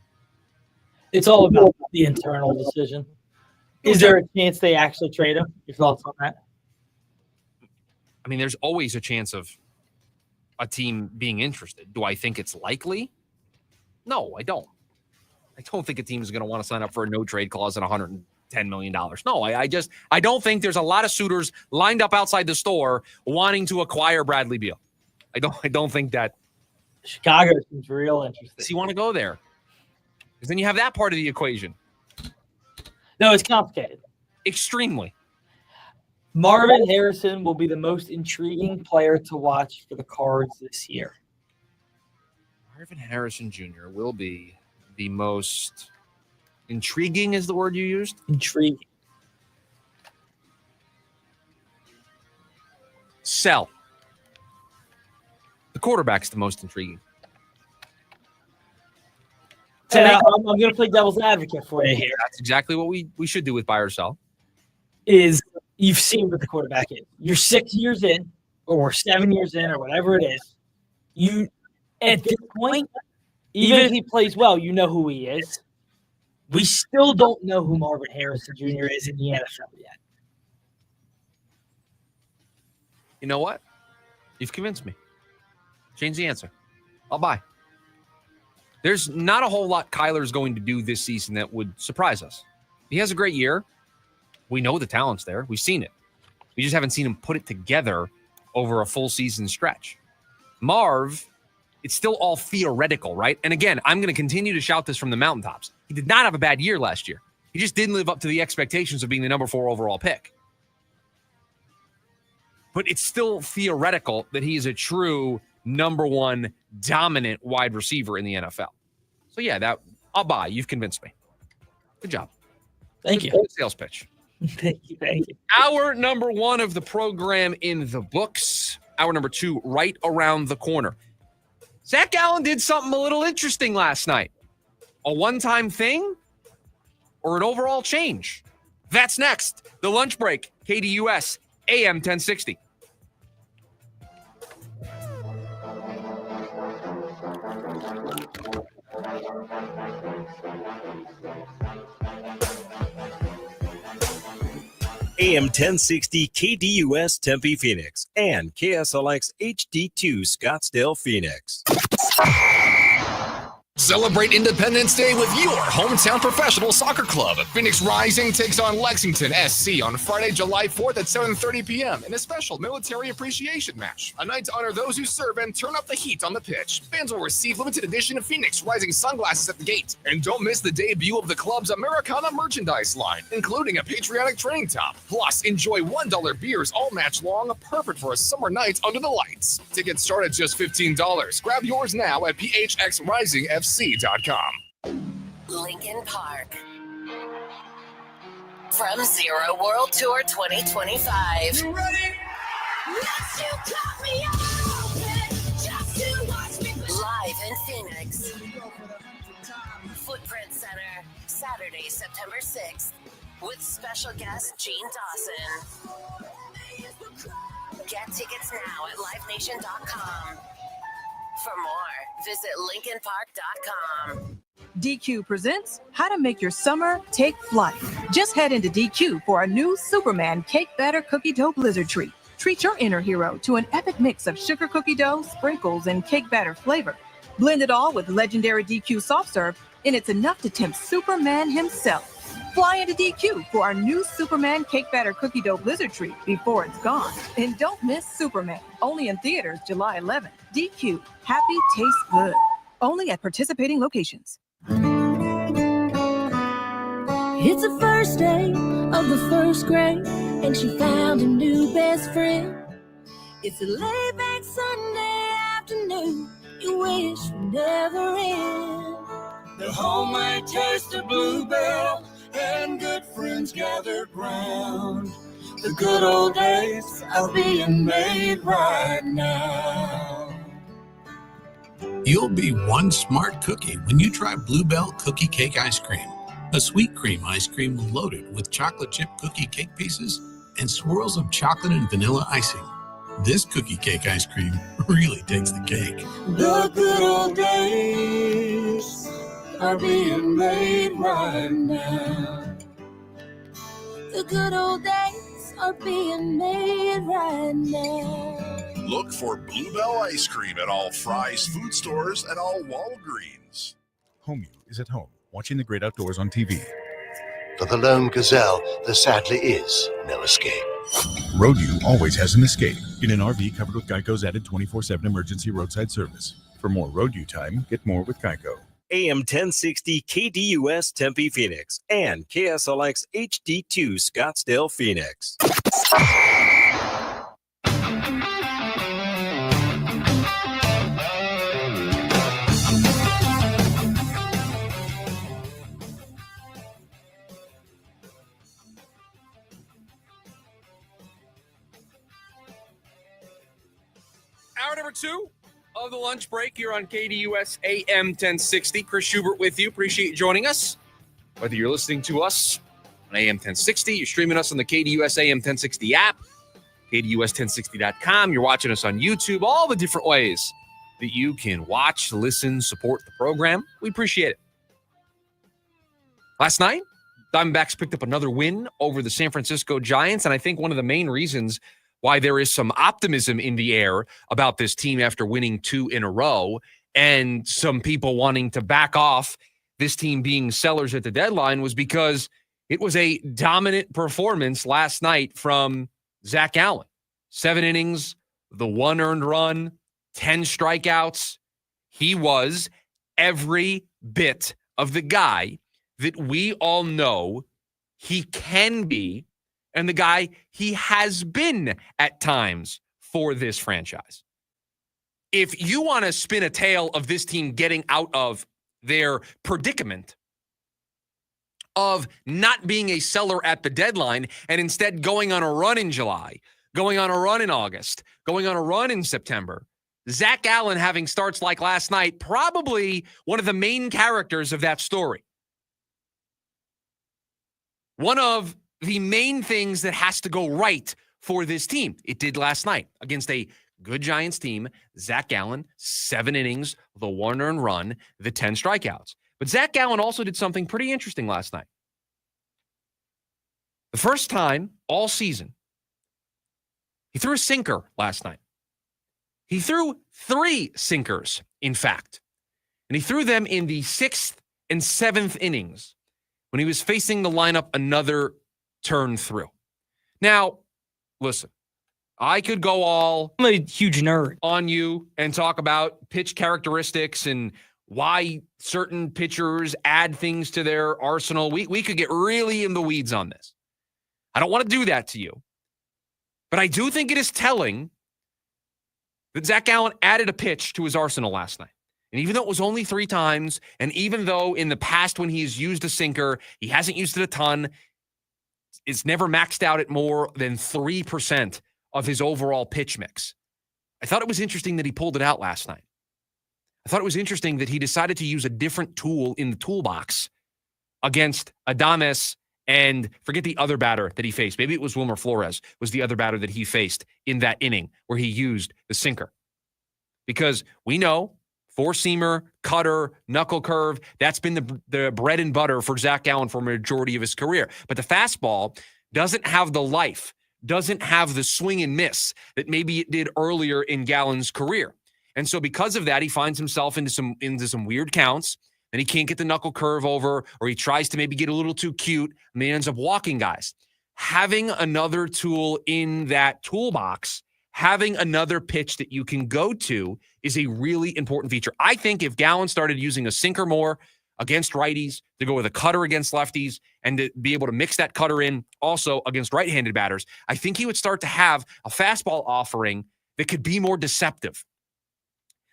It's all about the internal decision. Is there a chance they actually trade him? Your thoughts on that? I mean, there's always a chance of a team being interested. Do I think it's likely? No, I don't. I don't think a team is going to want to sign up for a no trade clause at $110 million. No, I don't think there's a lot of suitors lined up outside the store wanting to acquire Bradley Beal. I don't think that. Chicago seems real interesting. Does he want to go there? Because then you have that part of the equation. No, it's complicated. Extremely. Marvin Harrison will be the most intriguing player to watch for the Cards this year. Marvin Harrison Jr. will be the most intriguing is the word you used? Intriguing. Sell. The quarterback's the most intriguing. So now I'm going to play devil's advocate for you here. That's exactly what we should do with buy or sell. Is you've seen what the quarterback is. You're 6 years in, or 7 years in, or whatever it is. You, at this point, even if he plays well, you know who he is. We still don't know who Marvin Harrison Jr. is in the NFL yet. You know what? You've convinced me. Change the answer. I'll buy. There's not a whole lot Kyler's going to do this season that would surprise us. He has a great year. We know the talent's there. We've seen it. We just haven't seen him put it together over a full season stretch. Marv, it's still all theoretical, right? And again, I'm going to continue to shout this from the mountaintops. He did not have a bad year last year. He just didn't live up to the expectations of being the number 4 overall pick. But it's still theoretical that he is a true number 1 dominant wide receiver in the NFL. So yeah, that I'll buy. You've convinced me. Good job. Thank you. Good sales pitch. Thank you. Hour number 1 of the program in the books. Hour number 2 right around the corner. Zac Gallen did something a little interesting last night. A one-time thing or an overall change? That's next. The lunch break. KDUS AM 1060. AM 1060 KDUS Tempe Phoenix and KSLX HD2 Scottsdale Phoenix. Celebrate Independence Day with your hometown professional soccer club. Phoenix Rising takes on Lexington SC on Friday, July 4th at 7:30 p.m. in a special military appreciation match. A night to honor those who serve and turn up the heat on the pitch. Fans will receive limited edition of Phoenix Rising sunglasses at the gate. And don't miss the debut of the club's Americana merchandise line, including a patriotic training top. Plus, enjoy $1 beers all match long, perfect for a summer night under the lights. Tickets start at just $15. Grab yours now at phxrisingfc.com. Lincoln Park. From Zero World Tour 2025. You ready? Yes, you got me open just to watch me. Live in Phoenix. Footprint Center, Saturday. Saturday, September 6th, with special guest Gene Dawson. Get tickets now at livenation.com. For more, visit lincolnpark.com. DQ presents How to Make Your Summer Take Flight. Just head into DQ for a new Superman Cake Batter Cookie Dough Blizzard treat. Treat your inner hero to an epic mix of sugar cookie dough, sprinkles, and cake batter flavor. Blend it all with legendary DQ soft serve, and it's enough to tempt Superman himself. Fly into DQ for our new Superman Cake Batter Cookie Dough Blizzard treat before it's gone. And don't miss Superman, only in theaters July 11th. DQ, happy tastes good. Only at participating locations. It's the first day of the first grade, and she found a new best friend. It's a laid-back Sunday afternoon you wish would never end. The homemade taste of Bluebell and good friends gathered round. The good old days are being made right now. You'll be one smart cookie when you try Bluebell Cookie Cake Ice Cream. A sweet cream ice cream loaded with chocolate chip cookie cake pieces and swirls of chocolate and vanilla icing. This cookie cake ice cream really takes the cake. The good old days are being made right now. The good old days are being made right now. Look for Bluebell ice cream at all Fry's food stores and all Walgreens. Home is at home, watching the great outdoors on TV. For the lone gazelle, there sadly is no escape. Roadview always has an escape in an RV covered with Geico's added 24/7 emergency roadside service. For more Roadview time, get more with Geico. AM 1060 KDUS Tempe Phoenix and KSLX HD2 Scottsdale Phoenix. Hour number 2 of the lunch break here on KDUS AM 1060. Chris Schubert with you. Appreciate you joining us. Whether you're listening to us on AM 1060, you're streaming us on the KDUS AM 1060 app, KDUS1060.com, you're watching us on YouTube, all the different ways that you can watch, listen, support the program. We appreciate it. Last night, Diamondbacks picked up another win over the San Francisco Giants, and I think one of the main reasons why there is some optimism in the air about this team after winning 2 in a row and some people wanting to back off this team being sellers at the deadline was because it was a dominant performance last night from Zac Gallen. 7 innings, the 1 earned run, 10 strikeouts. He was every bit of the guy that we all know he can be and the guy he has been at times for this franchise. If you want to spin a tale of this team getting out of their predicament of not being a seller at the deadline and instead going on a run in July, going on a run in August, going on a run in September, Zac Gallen having starts like last night, probably one of the main characters of that story. One of the main things that has to go right for this team. It did last night against a good Giants team. Zac Gallen, 7 innings, the 1 earned run, the 10 strikeouts. But Zac Gallen also did something pretty interesting last night. The first time all season, he threw a sinker last night. He threw 3 sinkers, in fact. And he threw them in the 6th and 7th innings when he was facing the lineup another turn through. Now, listen, I could go all I'm a huge nerd on you and talk about pitch characteristics and why certain pitchers add things to their arsenal. We could get really in the weeds on this. I don't want to do that to you. But I do think it is telling that Zac Gallen added a pitch to his arsenal last night. And even though it was only 3 times, and even though in the past when he's used a sinker, he hasn't used it a ton, it's never maxed out at more than 3% of his overall pitch mix. I thought it was interesting that he pulled it out last night. I thought it was interesting that he decided to use a different tool in the toolbox against Adames and forget the other batter that he faced. Maybe it was Wilmer Flores was the other batter that he faced in that inning where he used the sinker. Because we know four-seamer, cutter, knuckle curve, that's been the bread and butter for Zac Gallen for a majority of his career. But the fastball doesn't have the life, doesn't have the swing and miss that maybe it did earlier in Gallen's career. And so because of that, he finds himself into some weird counts, and he can't get the knuckle curve over, or he tries to maybe get a little too cute, and he ends up walking guys. Having another tool in that toolbox, having another pitch that you can go to is a really important feature. I think if Gallen started using a sinker more against righties, to go with a cutter against lefties, and to be able to mix that cutter in also against right-handed batters, I think he would start to have a fastball offering that could be more deceptive.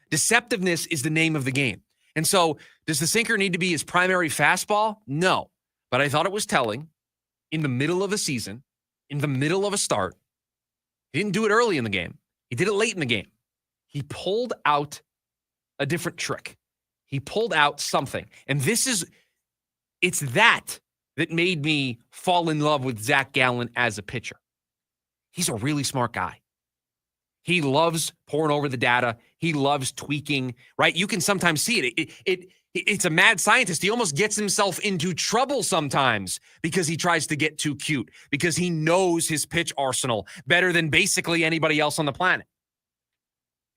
Deceptiveness is the name of the game. And so does the sinker need to be his primary fastball? No. But I thought it was telling in the middle of a season, in the middle of a start. He didn't do it early in the game. He did it late in the game. He pulled out a different trick. He pulled out something. And it's that made me fall in love with Zac Gallen as a pitcher. He's a really smart guy. He loves pouring over the data. He loves tweaking, right? You can sometimes see it. It's a mad scientist. He almost gets himself into trouble sometimes because he tries to get too cute, because he knows his pitch arsenal better than basically anybody else on the planet.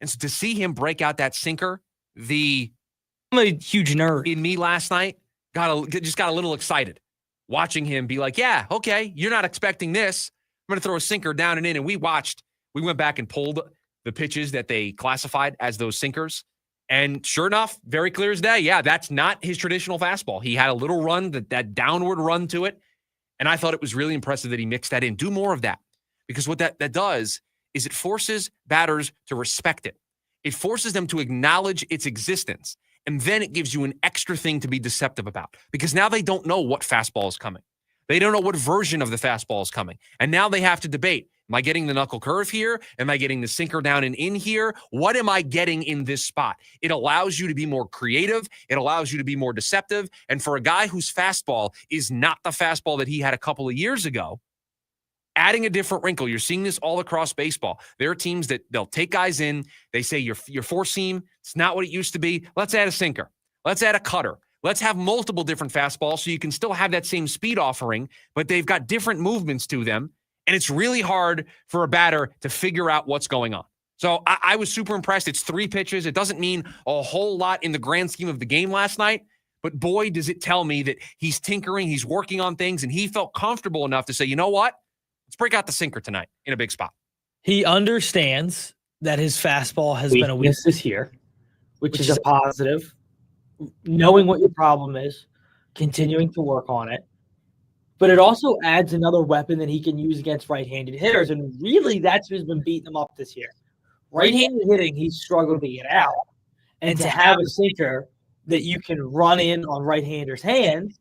And so to see him break out that sinker, I'm a huge nerd. In me last night, just got a little excited watching him be like, yeah, okay, you're not expecting this. I'm going to throw a sinker down and in. And we went back and pulled the pitches that they classified as those sinkers. And sure enough, very clear as day, yeah, that's not his traditional fastball. He had a little run, that downward run to it. And I thought it was really impressive that he mixed that in. Do more of that. Because what that does is it forces batters to respect it. It forces them to acknowledge its existence. And then it gives you an extra thing to be deceptive about. Because now they don't know what fastball is coming. They don't know what version of the fastball is coming. And now they have to debate. Am I getting the knuckle curve here? Am I getting the sinker down and in here? What am I getting in this spot? It allows you to be more creative. It allows you to be more deceptive. And for a guy whose fastball is not the fastball that he had a couple of years ago, adding a different wrinkle. You're seeing this all across baseball. There are teams that they'll take guys in. They say your four seam, it's not what it used to be. Let's add a sinker. Let's add a cutter. Let's have multiple different fastballs so you can still have that same speed offering, but they've got different movements to them. And it's really hard for a batter to figure out what's going on. So I was super impressed. It's 3 pitches. It doesn't mean a whole lot in the grand scheme of the game last night, but boy, does it tell me that he's tinkering, he's working on things, and he felt comfortable enough to say, you know what? Let's break out the sinker tonight in a big spot. He understands that his fastball has been a weakness this year, which is a positive. Knowing what your problem is, continuing to work on it. But it also adds another weapon that he can use against right-handed hitters. And really, that's who's been beating him up this year. Right-handed hitting, he's struggled to get out. And to have a sinker that you can run in on right-handers' hands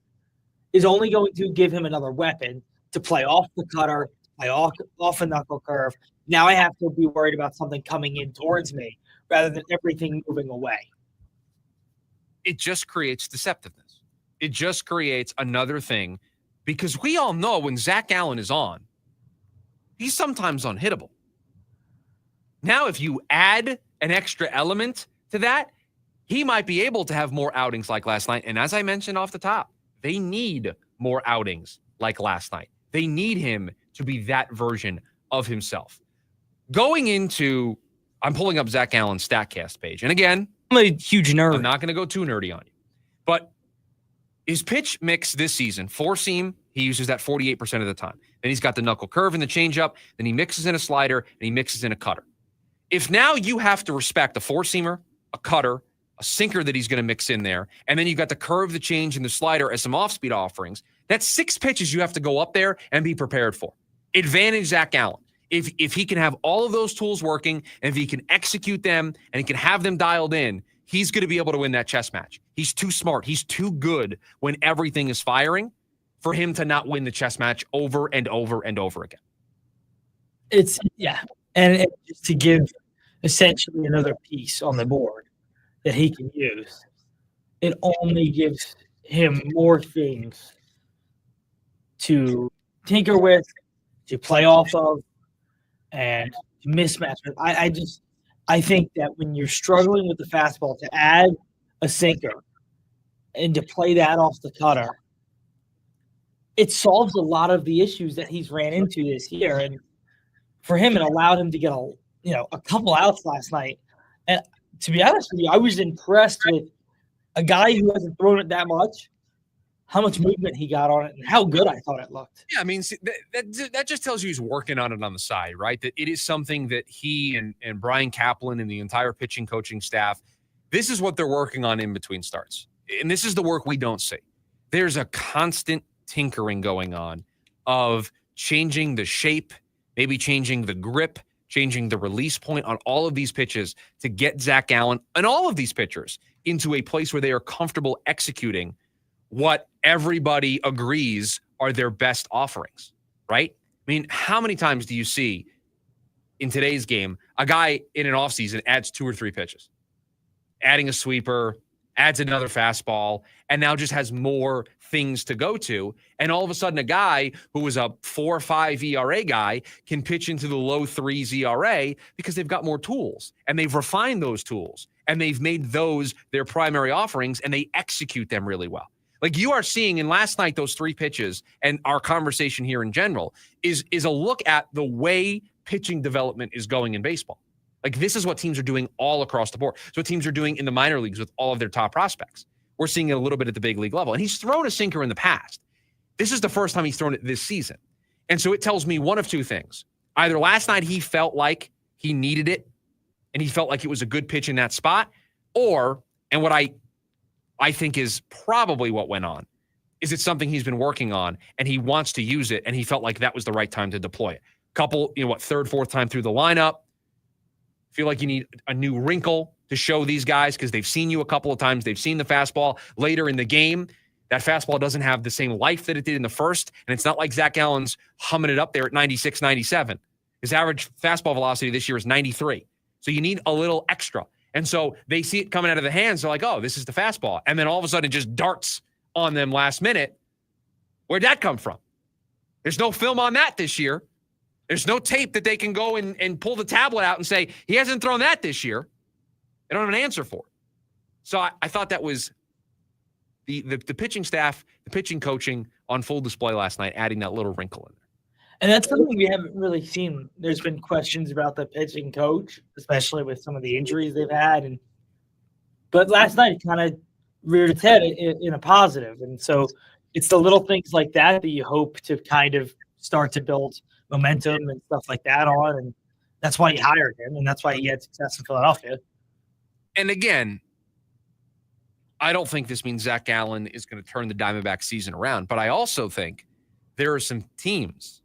is only going to give him another weapon to play off the cutter, play off a knuckle curve. Now I have to be worried about something coming in towards me rather than everything moving away. It just creates deceptiveness. It just creates another thing. Because we all know when Zac Gallen is on, he's sometimes unhittable. Now, if you add an extra element to that, he might be able to have more outings like last night. And as I mentioned off the top, they need more outings like last night. They need him to be that version of himself. Going into, I'm pulling up Zac Gallen's StatCast page. And again, I'm a huge nerd. I'm not going to go too nerdy on you. But his pitch mix this season, four seam, he uses that 48% of the time. Then he's got the knuckle curve and the changeup. Then he mixes in a slider and he mixes in a cutter. If now you have to respect a four seamer, a cutter, a sinker that he's going to mix in there, and then you've got the curve, the change, and the slider as some off-speed offerings, that's 6 pitches you have to go up there and be prepared for. Advantage Zac Gallen. If he can have all of those tools working, and if he can execute them and he can have them dialed in, he's going to be able to win that chess match. He's too smart. He's too good when everything is firing for him to not win the chess match over and over and over again. And just to give essentially another piece on the board that he can use, it only gives him more things to tinker with, to play off of, and to mismatch with. I think that when you're struggling with the fastball, to add a sinker and to play that off the cutter, it solves a lot of the issues that he's ran into this year. And for him, it allowed him to get a couple outs last night. And to be honest with you, I was impressed with a guy who hasn't thrown it that much, how much movement he got on it, and how good I thought it looked. Yeah, I mean, that just tells you he's working on it on the side, right? That it is something that he and Brian Kaplan and the entire pitching coaching staff, this is what they're working on in between starts. And this is the work we don't see. There's a constant tinkering going on of changing the shape, maybe changing the grip, changing the release point on all of these pitches to get Zac Gallen and all of these pitchers into a place where they are comfortable executing what everybody agrees are their best offerings, right? I mean, how many times do you see in today's game a guy in an offseason adds 2 or 3 pitches, adding a sweeper, adds another fastball, and now just has more things to go to. And all of a sudden, a guy who was a 4 or 5 ERA guy can pitch into the low 3s ERA because they've got more tools and they've refined those tools and they've made those their primary offerings and they execute them really well. Like you are seeing in last night, those 3 pitches and our conversation here in general is a look at the way pitching development is going in baseball. Like this is what teams are doing all across the board. It's what teams are doing in the minor leagues with all of their top prospects. We're seeing it a little bit at the big league level. And he's thrown a sinker in the past. This is the first time he's thrown it this season. And so it tells me one of 2 things. Either last night he felt like he needed it and he felt like it was a good pitch in that spot, or, and what I think is probably what went on, is it's something he's been working on and he wants to use it and he felt like that was the right time to deploy it. Couple, 3rd, 4th time through the lineup. Feel like you need a new wrinkle to show these guys because they've seen you a couple of times. They've seen the fastball later in the game. That fastball doesn't have the same life that it did in the first, and it's not like Zac Gallen's humming it up there at 96, 97. His average fastball velocity this year is 93. So you need a little extra. And so they see it coming out of the hands. They're like, oh, this is the fastball. And then all of a sudden it just darts on them last minute. Where'd that come from? There's no film on that this year. There's no tape that they can go and pull the tablet out and say, he hasn't thrown that this year. They don't have an answer for it. So I thought that was the pitching staff, the pitching coaching on full display last night, adding that little wrinkle in there. And that's something we haven't really seen. There's been questions about the pitching coach, especially with some of the injuries they've had. But last night it kind of reared its head in a positive. And so it's the little things like that you hope to kind of start to build momentum and stuff like that on. And that's why you hired him. And that's why he had success in Philadelphia. And again, I don't think this means Zac Gallen is going to turn the Diamondback season around. But I also think there are some teams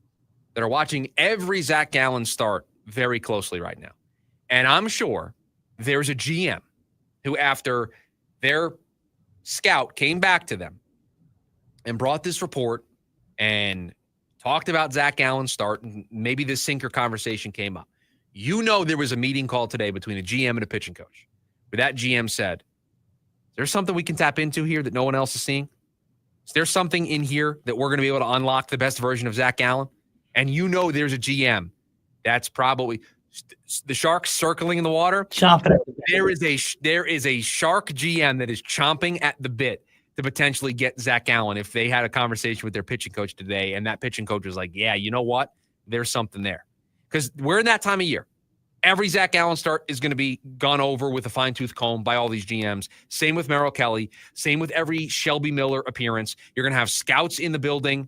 that are watching every Zac Gallen start very closely right now. And I'm sure there's a GM who, after their scout came back to them and brought this report and talked about Zac Gallen's start, and maybe this sinker conversation came up. There was a meeting call today between a GM and a pitching coach where that GM said, is there something we can tap into here that no one else is seeing? Is there something in here that we're going to be able to unlock the best version of Zac Gallen? And there's a GM that's probably the shark circling in the water. Chomping at the bit. There is a shark GM that is chomping at the bit to potentially get Zac Gallen if they had a conversation with their pitching coach today, and that pitching coach was like, yeah, you know what? There's something there. Because we're in that time of year. Every Zac Gallen start is going to be gone over with a fine-tooth comb by all these GMs. Same with Merrill Kelly. Same with every Shelby Miller appearance. You're going to have scouts in the building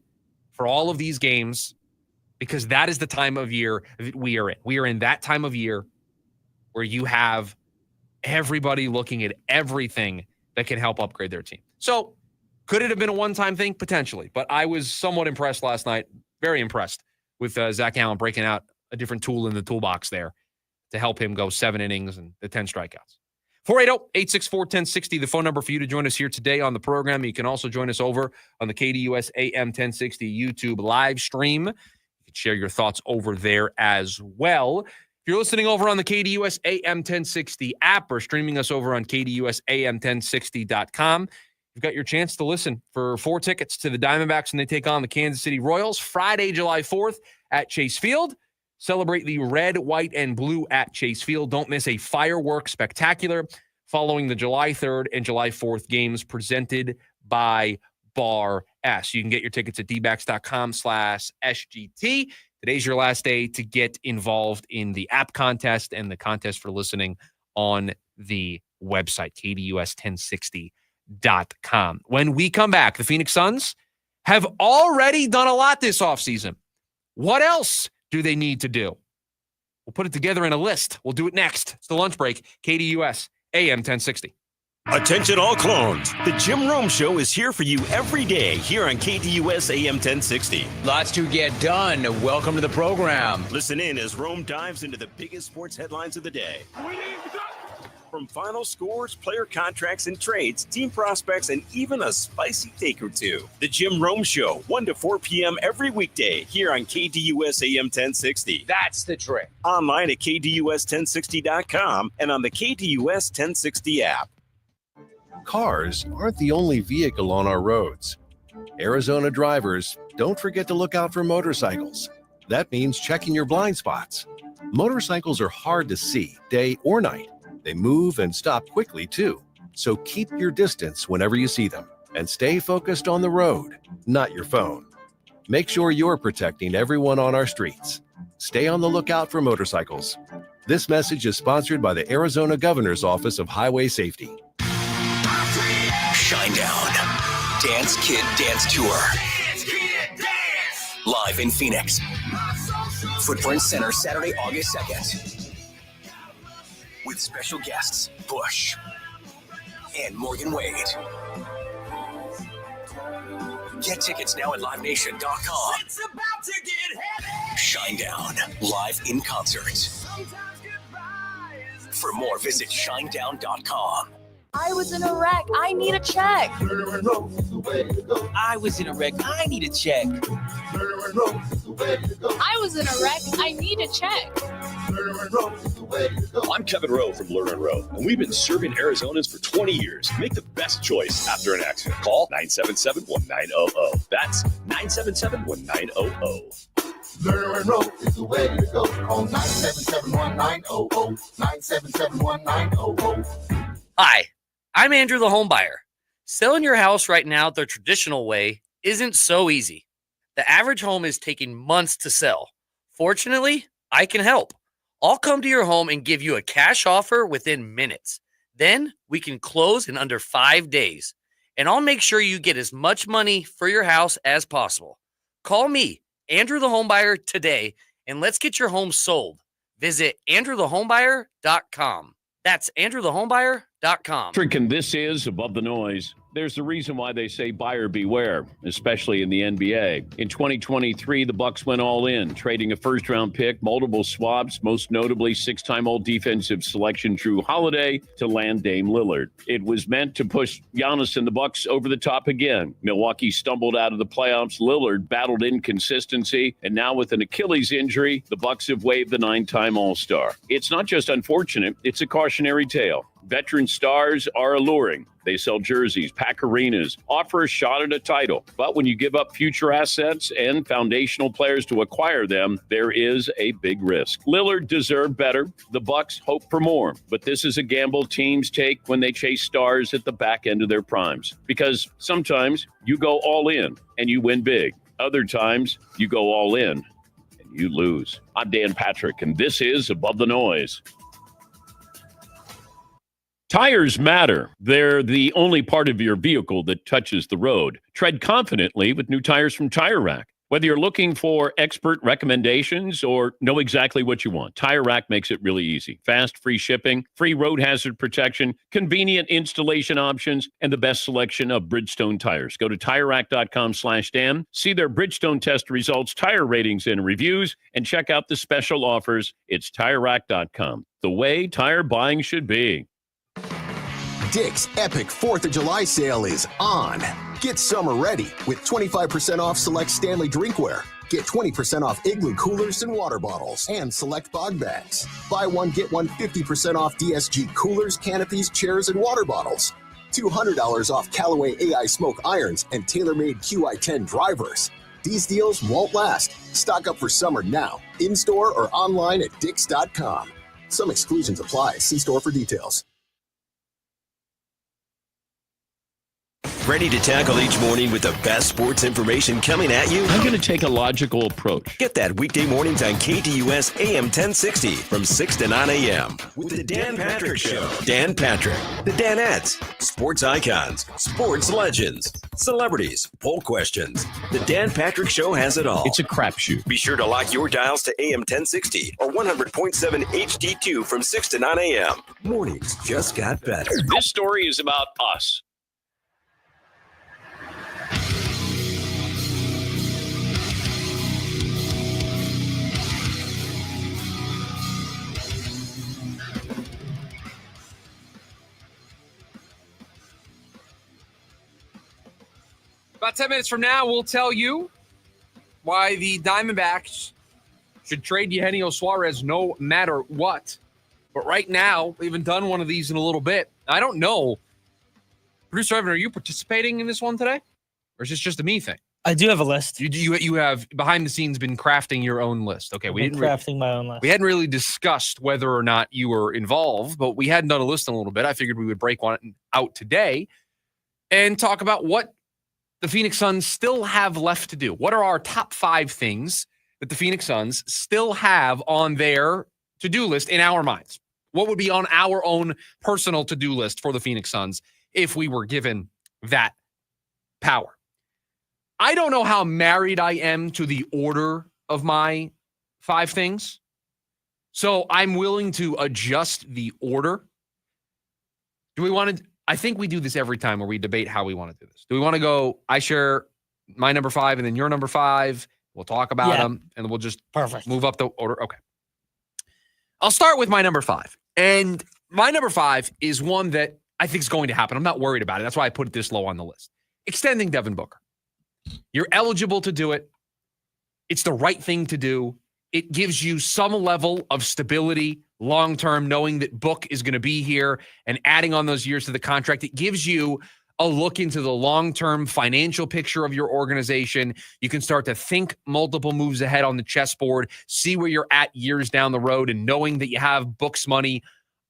for all of these games because that is the time of year that we are in. We are in that time of year where you have everybody looking at everything that can help upgrade their team. So could it have been a one-time thing? Potentially. But I was somewhat impressed last night, very impressed with Zac Gallen breaking out a different tool in the toolbox there to help him go 7 innings and the 10 strikeouts. 480-864-1060, the phone number for you to join us here today on the program. You can also join us over on the KDUS AM 1060 YouTube live stream. You can share your thoughts over there as well. If you're listening over on the KDUS AM 1060 app or streaming us over on KDUSAM1060.com, if you've got your chance to listen for 4 tickets to the Diamondbacks when they take on the Kansas City Royals Friday, July 4th at Chase Field. Celebrate the red, white, and blue at Chase Field. Don't miss a fireworks spectacular following the July 3rd and July 4th games presented by Bar S. You can get your tickets at dbacks.com/SGT. Today's your last day to get involved in the app contest and the contest for listening on the website, KDUS1060.com. When we come back, the Phoenix Suns have already done a lot this offseason. What else do they need to do? We'll put it together in a list. We'll do it next. It's the lunch break, KDUS AM 1060. Attention all clones. The Jim Rome Show is here for you every day here on KDUS AM 1060. Lots to get done. Welcome to the program. Listen in as Rome dives into the biggest sports headlines of the day. From final scores, player contracts and trades, team prospects, and even a spicy take or two. The Jim Rome Show, 1 to 4 p.m. every weekday here on KDUS AM 1060. That's the trick. Online at KDUS1060.com and on the KDUS 1060 app. Cars aren't the only vehicle on our roads. Arizona drivers, don't forget to look out for motorcycles. That means checking your blind spots. Motorcycles are hard to see, day or night. They move and stop quickly, too. So keep your distance whenever you see them. And stay focused on the road, not your phone. Make sure you're protecting everyone on our streets. Stay on the lookout for motorcycles. This message is sponsored by the Arizona Governor's Office of Highway Safety. Shinedown. Dance Kid Dance Tour. Live in Phoenix. Footprint Center, Saturday, August 2nd. With special guests, Bush and Morgan Wade. Get tickets now at LiveNation.com. It's about to get heavy. Shinedown, live in concert. For more, visit Shinedown.com. I was in a wreck. I need a check. I was in a wreck. I need a check. I was in a wreck. I need a check. I'm Kevin Rowe from Lerner & Rowe, and we've been serving Arizonans for 20 years. Make the best choice after an accident. Call 977-1900. That's 977-1900. Lerner & Rowe is the way to go. Call 977-1900. 977-1900. Hi, I'm Andrew the Homebuyer. Selling your house right now the traditional way isn't so easy. The average home is taking months to sell. Fortunately, I can help. I'll come to your home and give you a cash offer within minutes. Then we can close in under 5 days. And I'll make sure you get as much money for your house as possible. Call me, Andrew the Homebuyer, today, and let's get your home sold. Visit AndrewTheHomebuyer.com. That's AndrewTheHomebuyer.com. And this is Above the Noise. There's a reason why they say buyer beware, especially in the NBA. In 2023, the Bucks went all in, trading a first-round pick, multiple swaps, most notably six-time all-defensive selection Drew Holiday to land Dame Lillard. It was meant to push Giannis and the Bucks over the top again. Milwaukee stumbled out of the playoffs. Lillard battled inconsistency, and now with an Achilles injury, the Bucks have waived the 9-time All-Star. It's not just unfortunate, it's a cautionary tale. Veteran stars are alluring. They sell jerseys, pack arenas, offer a shot at a title. But when you give up future assets and foundational players to acquire them, there is a big risk. Lillard deserved better. The Bucks hope for more. But this is a gamble teams take when they chase stars at the back end of their primes. Because sometimes you go all in and you win big. Other times you go all in and you lose. I'm Dan Patrick, and this is Above the Noise. Tires matter. They're the only part of your vehicle that touches the road. Tread confidently with new tires from Tire Rack. Whether you're looking for expert recommendations or know exactly what you want, Tire Rack makes it really easy. Fast, free shipping, free road hazard protection, convenient installation options, and the best selection of Bridgestone tires. Go to TireRack.com/Dan, see their Bridgestone test results, tire ratings, and reviews, and check out the special offers. It's TireRack.com, the way tire buying should be. Dick's epic 4th of July sale is on. Get summer ready with 25% off select Stanley drinkware. Get 20% off Igloo coolers and water bottles and select bog bags. Buy one, get one 50% off DSG coolers, canopies, chairs, and water bottles. $200 off Callaway AI Smoke Irons and TaylorMade QI10 drivers. These deals won't last. Stock up for summer now, in-store or online at Dicks.com. Some exclusions apply. See store for details. Ready to tackle each morning with the best sports information coming at you? I'm going to take a logical approach. Get that weekday mornings on KTUS AM 1060 from 6 to 9 a.m. with the Dan Patrick Show. Dan Patrick, the Danettes, sports icons, sports legends, celebrities, poll questions. The Dan Patrick Show has it all. It's a crapshoot. Be sure to lock your dials to AM 1060 or 100.7 HD2 from 6 to 9 a.m. Mornings just got better. This story is about us. About 10 minutes from now, we'll tell you why the Diamondbacks should trade Eugenio Suarez no matter what. But right now, we haven't done one of these in a little bit. I don't know. Producer Evan, are you participating in this one today? Or is this just a me thing? I do have a list. You have behind the scenes been crafting your own list. Okay, we didn't crafting my own list. We hadn't really discussed whether or not you were involved, but we hadn't done a list in a little bit. I figured we would break one out today and talk about what the Phoenix Suns still have left to do. What are our top 5 things that the Phoenix Suns still have on their to-do list in our minds? What would be on our own personal to-do list for the Phoenix Suns if we were given that power? I don't know how married I am to the order of my 5 things, so I'm willing to adjust the order. Do we want to... I think we do this every time where we debate how we want to do this. Do we want to go, I share my number 5 and then your number 5? We'll talk about them and then we'll just move up the order. Okay. I'll start with my number 5. And my number 5 is one that I think is going to happen. I'm not worried about it. That's why I put it this low on the list. Extending Devin Booker. You're eligible to do it. It's the right thing to do. It gives you some level of stability long-term, knowing that Book is going to be here and adding on those years to the contract. It gives you a look into the long-term financial picture of your organization. You can start to think multiple moves ahead on the chessboard, see where you're at years down the road, and knowing that you have Book's money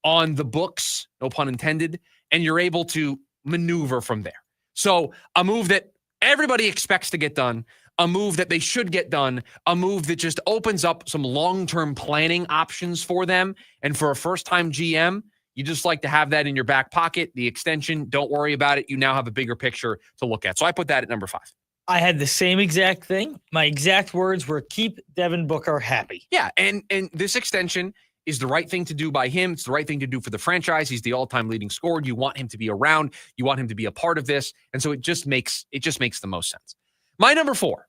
on the books, no pun intended, and you're able to maneuver from there. So a move that everybody expects to get done, a move that they should get done, a move that just opens up some long-term planning options for them. And for a first-time GM, you just like to have that in your back pocket. The extension, don't worry about it. You now have a bigger picture to look at. So I put that at number 5. I had the same exact thing. My exact words were keep Devin Booker happy. Yeah, and this extension is the right thing to do by him. It's the right thing to do for the franchise. He's the all-time leading scorer. You want him to be around. You want him to be a part of this. And so it just makes the most sense. My number 4.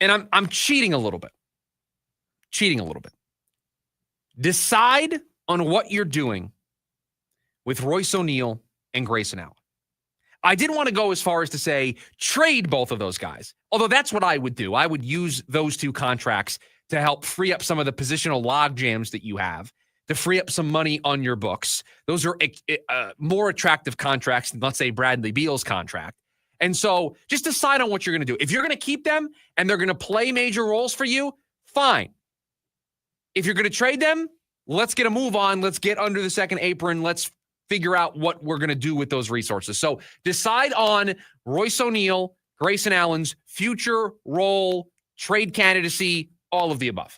And I'm cheating a little bit. Decide on what you're doing with Royce O'Neal and Grayson Allen. I didn't want to go as far as to say trade both of those guys, although that's what I would do. I would use those 2 contracts to help free up some of the positional log jams that you have, to free up some money on your books. Those are more attractive contracts than, let's say, Bradley Beal's contract. And so just decide on what you're going to do. If you're going to keep them and they're going to play major roles for you, fine. If you're going to trade them, let's get a move on. Let's get under the second apron. Let's figure out what we're going to do with those resources. So decide on Royce O'Neal, Grayson Allen's future role, trade candidacy, all of the above.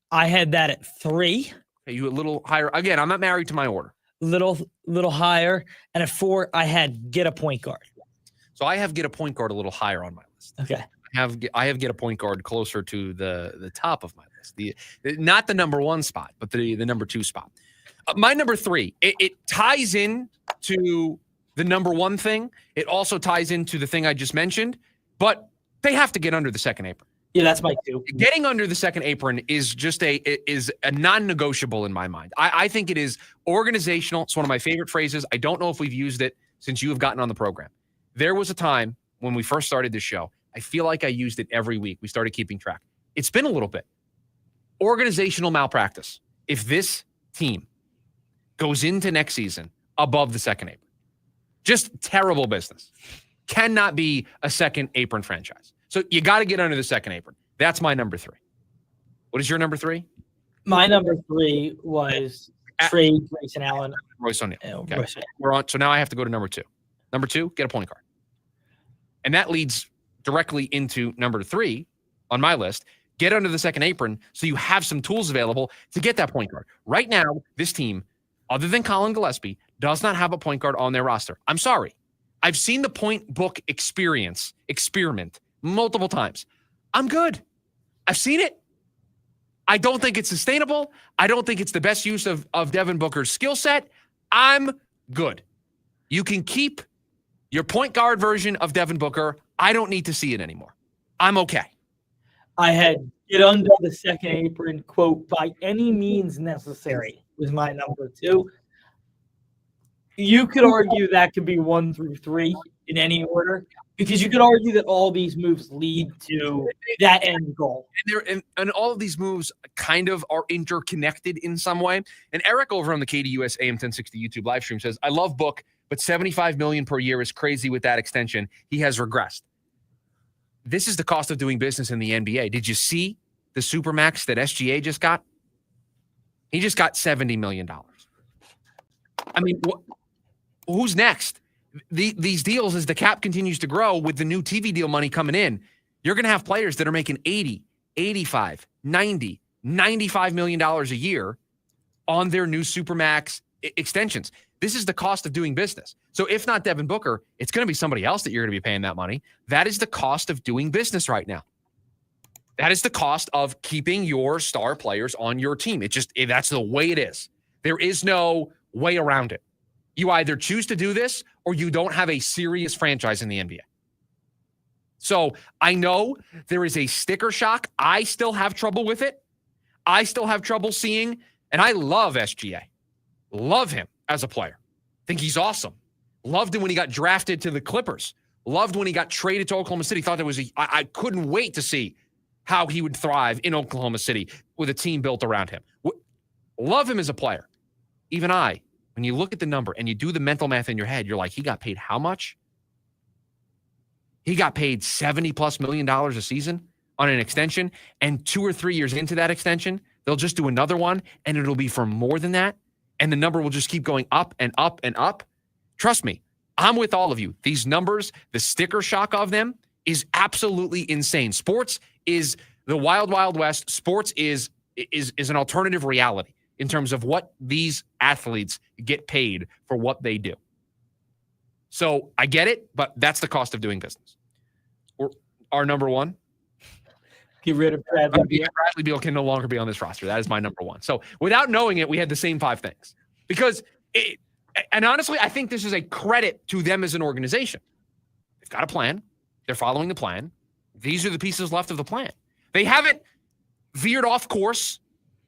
I had that at 3. Okay, you a little higher. Again, I'm not married to my order. Little higher. And at 4, I had get a point guard. So I have get a point guard a little higher on my list. Okay. I have get a point guard closer to the top of my list. Not the number 1 spot, but the number 2 spot. My number 3, it ties in to the number 1 thing. It also ties into the thing I just mentioned, but they have to get under the second apron. Yeah, that's my 2. Getting under the second apron is just a non-negotiable in my mind. I think it is organizational. It's one of my favorite phrases. I don't know if we've used it since you have gotten on the program. There was a time when we first started this show, I feel like I used it every week. We started keeping track. It's been a little bit. Organizational malpractice. If this team goes into next season above the second apron, Just terrible business. Cannot be a second apron franchise. So you got to get under the second apron. That's my number 3. What is your number 3? My number 3 was trade Grayson Allen. Royce O'Neal. Okay. Royce. We're on. So now I have to go to number 2. Number 2, get a point guard. And that leads directly into number 3 on my list. Get under the second apron so you have some tools available to get that point guard. Right now, this team, other than Colin Gillespie, does not have a point guard on their roster. I'm sorry. I've seen the point book experiment multiple times. I'm good. I've seen it. I don't think it's sustainable. I don't think it's the best use of Devin Booker's skill set. I'm good. You can keep your point guard version of Devin Booker. I don't need to see it anymore. I'm okay. I had get under the second apron, quote, by any means necessary was my number 2. You could argue that could be 1 through 3 in any order, because you could argue that all these moves lead to that end goal. And all of these moves kind of are interconnected in some way. And Eric over on the KDUS AM 1060 YouTube live stream says, I love Book, but $75 million per year is crazy with that extension. He has regressed. This is the cost of doing business in the NBA. Did you see the Supermax that SGA just got? He just got $70 million. I mean, who's next? These deals, as the cap continues to grow with the new TV deal money coming in, you're going to have players that are making $80, $85, $90, $95 million a year on their new Supermax extensions. This is the cost of doing business. So if not Devin Booker, it's going to be somebody else that you're going to be paying that money. That is the cost of doing business right now. That is the cost of keeping your star players on your team. That's the way it is. There is no way around it. You either choose to do this or you don't have a serious franchise in the NBA. So I know there is a sticker shock. I still have trouble with it. I still have trouble seeing, and I love SGA. Love him as a player. Think he's awesome. Loved him when he got drafted to the Clippers. Loved when he got traded to Oklahoma City. Thought I couldn't wait to see how he would thrive in Oklahoma City with a team built around him. Love him as a player. Even when you look at the number and you do the mental math in your head, you're like, he got paid how much? He got paid $70+ million a season on an extension, and 2 or 3 years into that extension, they'll just do another one, and it'll be for more than that, and the number will just keep going up and up and up. Trust me, I'm with all of you. These numbers, the sticker shock of them is absolutely insane. Sports is the wild, wild west. Sports is an alternative reality in terms of what these athletes get paid for what they do. So I get it, but that's the cost of doing business. Our number 1. Get rid of Bradley Beal. Bradley Beal can no longer be on this roster. That is my number 1. So without knowing it, we had the same 5 things. And honestly, I think this is a credit to them as an organization. They've got a plan. They're following the plan. These are the pieces left of the plan. They haven't veered off course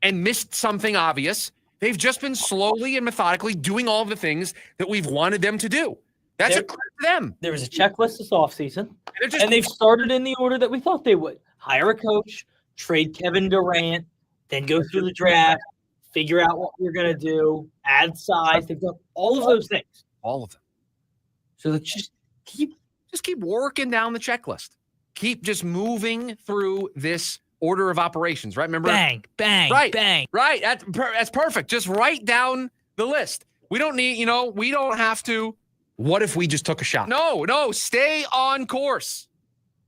and missed something obvious. They've just been slowly and methodically doing all of the things that we've wanted them to do. That's a credit to them. There was a checklist this offseason, and they've started in the order that we thought they would. Hire a coach, trade Kevin Durant, then go through the draft, figure out what we're going to do, add size. They've done all of those things. All of them. So let's just keep working down the checklist. Keep just moving through this order of operations, right? Remember? Bang, bang, right, bang. Right. That's perfect. Just write down the list. We don't need, we don't have to. What if we just took a shot? No, stay on course.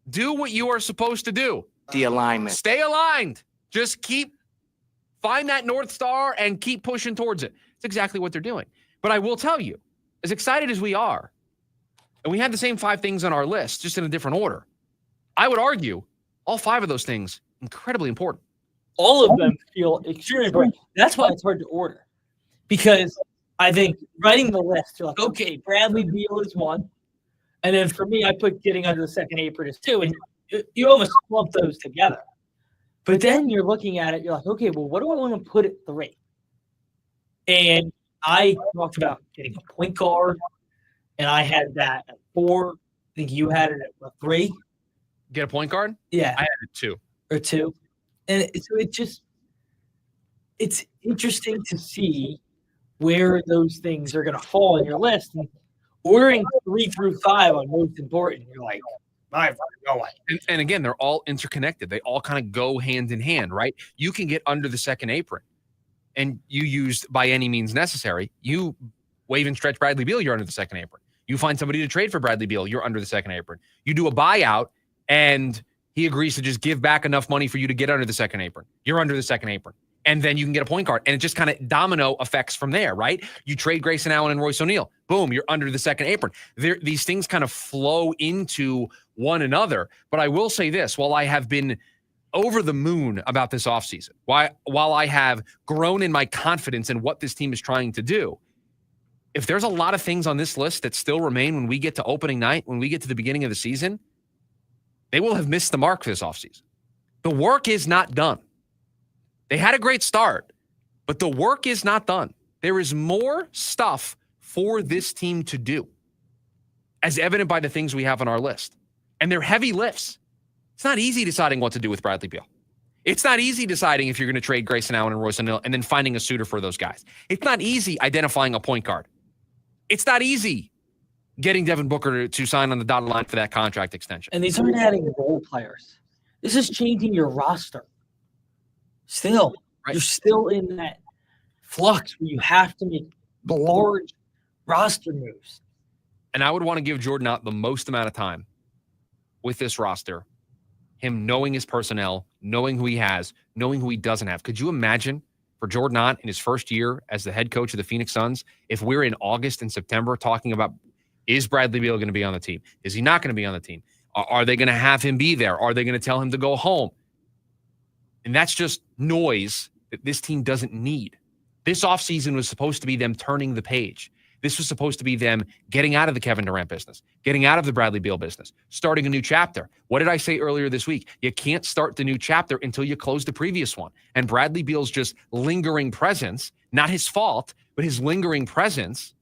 Do what you are supposed to do. The alignment. Stay aligned. Just find that North Star and keep pushing towards it. It's exactly what they're doing. But I will tell you, as excited as we are, and we had the same 5 things on our list, just in a different order, I would argue all 5 of those things incredibly important. All of them feel extremely important. That's why it's hard to order. Because I think writing the list, you're like, okay, Bradley Beal is 1. And then for me, I put getting under the second apron as 2. And you almost clump those together. But then you're looking at it, you're like, okay, well, what do I want to put at 3? And I talked about getting a point guard, and I had that at 4. I think you had it at 3. Get a point guard? Yeah. I had it 2. Or 2. And so it's interesting to see where those things are going to fall in your list. And We're in 3 through 5 on most important. You're like, no way. And again, they're all interconnected. They all kind of go hand in hand, right? You can get under the second apron, and you used by any means necessary. You waive and stretch Bradley Beal, you're under the second apron. You find somebody to trade for Bradley Beal, you're under the second apron. You do a buyout, and he agrees to just give back enough money for you to get under the second apron. You're under the second apron. And then you can get a point guard. And it just kind of domino effects from there, right? You trade Grayson Allen and Royce O'Neal. Boom, you're under the second apron. These things kind of flow into one another. But I will say this, while I have been over the moon about this offseason, while I have grown in my confidence in what this team is trying to do, if there's a lot of things on this list that still remain when we get to opening night, when we get to the beginning of the season, they will have missed the mark for this offseason. The work is not done. They had a great start, but the work is not done. There is more stuff for this team to do, as evident by the things we have on our list. And they're heavy lifts. It's not easy deciding what to do with Bradley Beal. It's not easy deciding if you're going to trade Grayson Allen and Royce O'Neal and then finding a suitor for those guys. It's not easy identifying a point guard. It's not easy getting Devin Booker to sign on the dotted line for that contract extension. And these aren't adding role players. This is changing your roster. Still, You're still in that flux where you have to make large roster moves. And I would want to give Jordan Ott the most amount of time with this roster, him knowing his personnel, knowing who he has, knowing who he doesn't have. Could you imagine for Jordan Ott in his first year as the head coach of the Phoenix Suns, if we're in August and September talking about, is Bradley Beal going to be on the team? Is he not going to be on the team? Are they going to have him be there? Are they going to tell him to go home? And that's just noise that this team doesn't need. This offseason was supposed to be them turning the page. This was supposed to be them getting out of the Kevin Durant business, getting out of the Bradley Beal business, starting a new chapter. What did I say earlier this week? You can't start the new chapter until you close the previous one. And Bradley Beal's just lingering presence, not his fault, but his lingering presence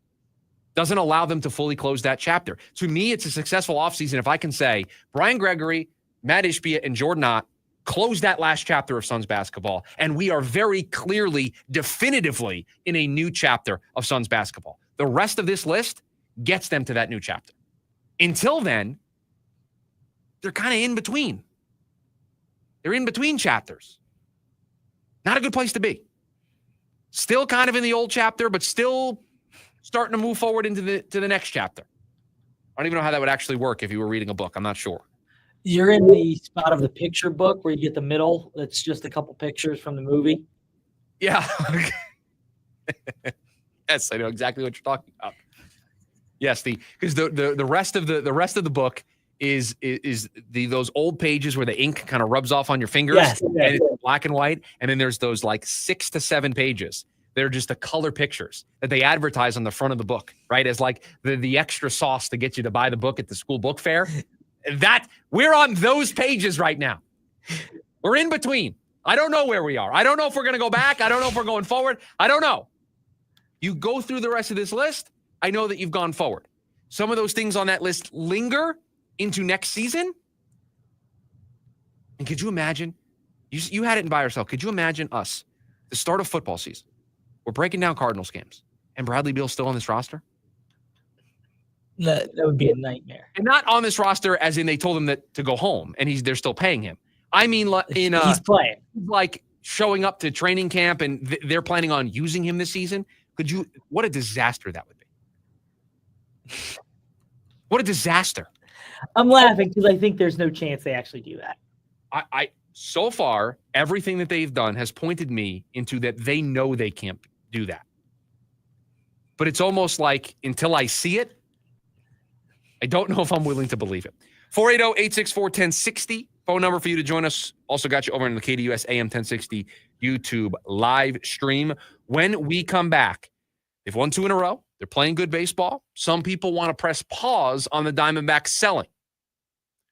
doesn't allow them to fully close that chapter. To me, it's a successful offseason if I can say Brian Gregory, Matt Ishbia, and Jordan Ott close that last chapter of Suns basketball, and we are very clearly, definitively in a new chapter of Suns basketball. The rest of this list gets them to that new chapter. Until then, they're kind of in between. They're in between chapters. Not a good place to be. Still kind of in the old chapter, but still starting to move forward into the next chapter. I don't even know how that would actually work if you were reading a book. I'm not sure. You're in the spot of the picture book where you get the middle. That's just a couple pictures from the movie. Yeah. Yes, I know exactly what you're talking about. Yes, because the rest of the book is those old pages where the ink kind of rubs off on your fingers, and it's black and white, and then there's those like 6 to 7 pages. They're just the color pictures that they advertise on the front of the book, right? As like the extra sauce to get you to buy the book at the school book fair. That we're on those pages right now. We're in between. I don't know where we are. I don't know if we're going to go back. I don't know if we're going forward. I don't know. You go through the rest of this list, I know that you've gone forward. Some of those things on that list linger into next season. And could you imagine? You had it by yourself. Could you imagine us, the start of football season? We're breaking down Cardinals games, and Bradley Beal's still on this roster? That would be a nightmare. And not on this roster as in they told him that to go home, and they're still paying him. I mean, he's playing. Like showing up to training camp, and they're planning on using him this season. What a disaster that would be. What a disaster. I'm laughing because I think there's no chance they actually do that. So far, everything that they've done has pointed me into that they know they can't do that. But it's almost like until I see it, I don't know if I'm willing to believe it. 480-864-1060. Phone number for you to join us. Also got you over in the KDUS AM 1060 YouTube live stream. When we come back, they've won 2 in a row. They're playing good baseball. Some people want to press pause on the Diamondbacks selling.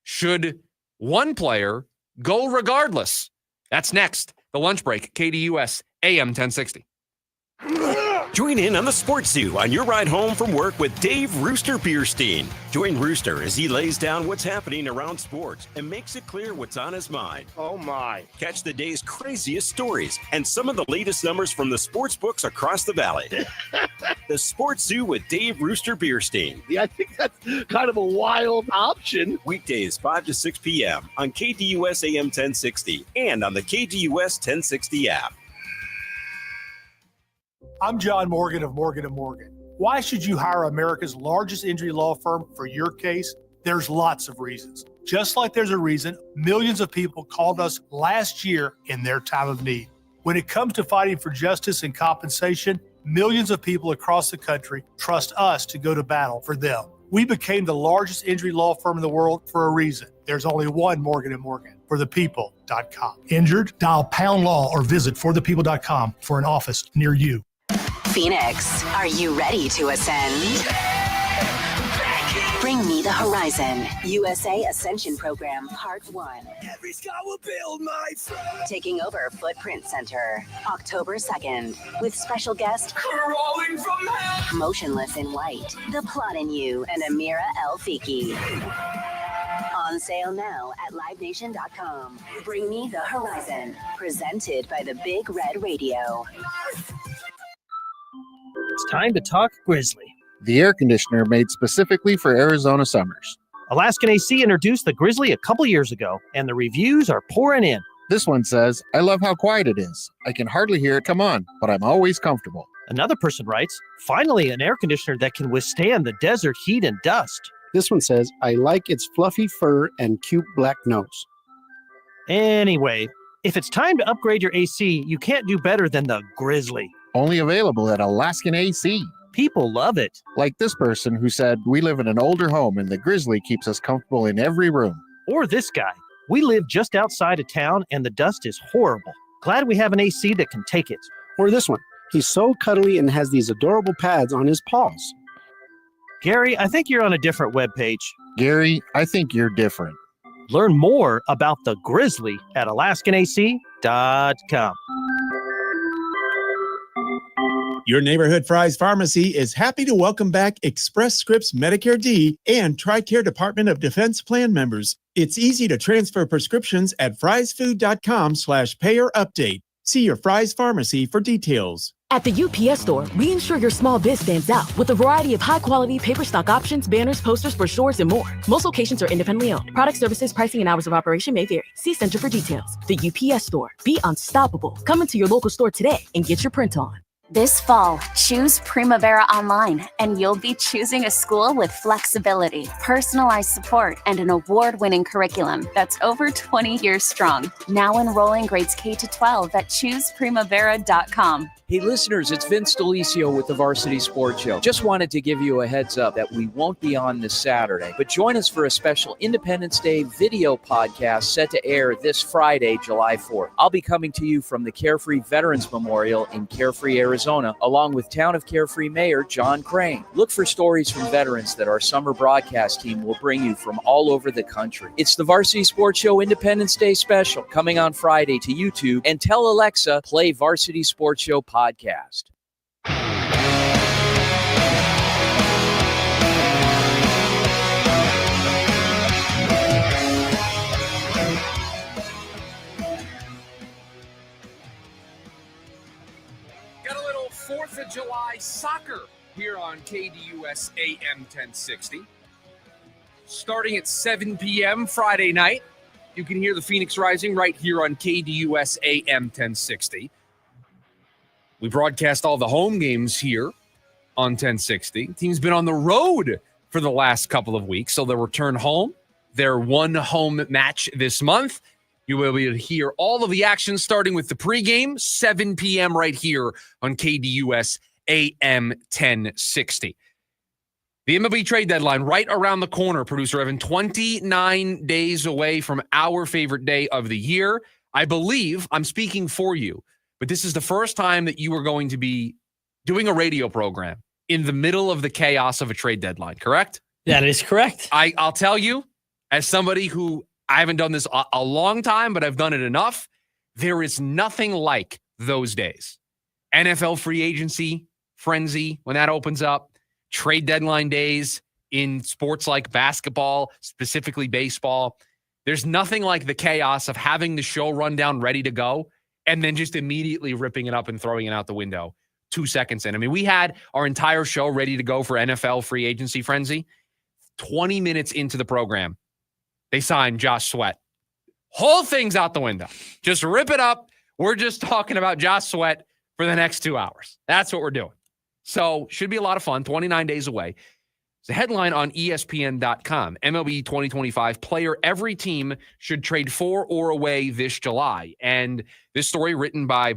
Should one player go regardless? That's next. The lunch break, KDUS AM 1060. Join in on the Sports Zoo on your ride home from work with Dave Rooster Bierstein. Join Rooster as he lays down what's happening around sports and makes it clear what's on his mind. Oh, my. Catch the day's craziest stories and some of the latest numbers from the sports books across the valley. The Sports Zoo with Dave Rooster Bierstein. Yeah, I think that's kind of a wild option. Weekdays 5 to 6 p.m. on KDUS AM 1060 and on the KDUS 1060 app. I'm John Morgan of Morgan & Morgan. Why should you hire America's largest injury law firm for your case? There's lots of reasons. Just like there's a reason millions of people called us last year in their time of need. When it comes to fighting for justice and compensation, millions of people across the country trust us to go to battle for them. We became the largest injury law firm in the world for a reason. There's only one Morgan & Morgan, forthepeople.com. Injured? Dial pound law or visit forthepeople.com for an office near you. Phoenix, are you ready to ascend? Bring Me the Horizon, USA Ascension Program, Part 1. Every sky will build my friend. Taking over Footprint Center, October 2nd, with special guest Crawling from hell. Motionless in White, The Plot in You, and Amira El Fiki. On sale now at livenation.com. Bring Me the Horizon, presented by the Big Red Radio. It's time to talk Grizzly. The air conditioner made specifically for Arizona summers. Alaskan AC introduced the Grizzly a couple years ago, and the reviews are pouring in. This one says, I love how quiet it is. I can hardly hear it come on, but I'm always comfortable. Another person writes, finally an air conditioner that can withstand the desert heat and dust. This one says, I like its fluffy fur and cute black nose. Anyway, if it's time to upgrade your AC, you can't do better than the Grizzly. Only available at Alaskan AC. People love it. Like this person who said, we live in an older home and the Grizzly keeps us comfortable in every room. Or this guy, we live just outside of town and the dust is horrible. Glad we have an AC that can take it. Or this one, he's so cuddly and has these adorable pads on his paws. Gary, I think you're on a different webpage. Gary, I think you're different. Learn more about the Grizzly at alaskanac.com. Your neighborhood Fry's Pharmacy is happy to welcome back Express Scripts Medicare D and TRICARE Department of Defense plan members. It's easy to transfer prescriptions at frysfood.com/payer update. See your Fry's Pharmacy for details. At the UPS Store, we ensure your small biz stands out with a variety of high-quality paper stock options, banners, posters, brochures, and more. Most locations are independently owned. Product services, pricing, and hours of operation may vary. See Center for details. The UPS Store. Be unstoppable. Come into your local store today and get your print on. This fall, choose Primavera Online, and you'll be choosing a school with flexibility, personalized support, and an award-winning curriculum that's over 20 years strong. Now enrolling grades K to 12 at chooseprimavera.com. Hey listeners, it's Vince Delisio with the Varsity Sports Show. Just wanted to give you a heads up that we won't be on this Saturday, but join us for a special Independence Day video podcast set to air this Friday, July 4th. I'll be coming to you from the Carefree Veterans Memorial in Carefree, Arizona, along with Town of Carefree Mayor John Crane. Look for stories from veterans that our summer broadcast team will bring you from all over the country. It's the Varsity Sports Show Independence Day special coming on Friday to YouTube, and tell Alexa, play Varsity Sports Show podcast. Got a little 4th of July soccer here on KDUS AM 1060. Starting at 7 p.m. Friday night, you can hear the Phoenix Rising right here on KDUS AM 1060. We broadcast all the home games here on 1060. The team's been on the road for the last couple of weeks, so they'll return home. Their one home match this month. You will be able to hear all of the action starting with the pregame, 7 p.m. right here on KDUS AM 1060. The MLB trade deadline right around the corner, producer Evan, 29 days away from our favorite day of the year. I believe I'm speaking for you, but this is the first time that you are going to be doing a radio program in the middle of the chaos of a trade deadline, correct? That is correct. I'll tell you, as somebody who, I haven't done this a long time, but I've done it enough, there is nothing like those days. NFL free agency, frenzy when that opens up, trade deadline days in sports like basketball, specifically baseball. There's nothing like the chaos of having the show rundown ready to go and then just immediately ripping it up and throwing it out the window 2 seconds in. I mean, we had our entire show ready to go for NFL free agency frenzy. 20 minutes into the program, they signed Josh Sweat. Whole thing's out the window. Just rip it up. We're just talking about Josh Sweat for the next 2 hours. That's what we're doing. So should be a lot of fun. 29 days away. It's a headline on ESPN.com. MLB 2025 player every team should trade for or away this July. And this story written by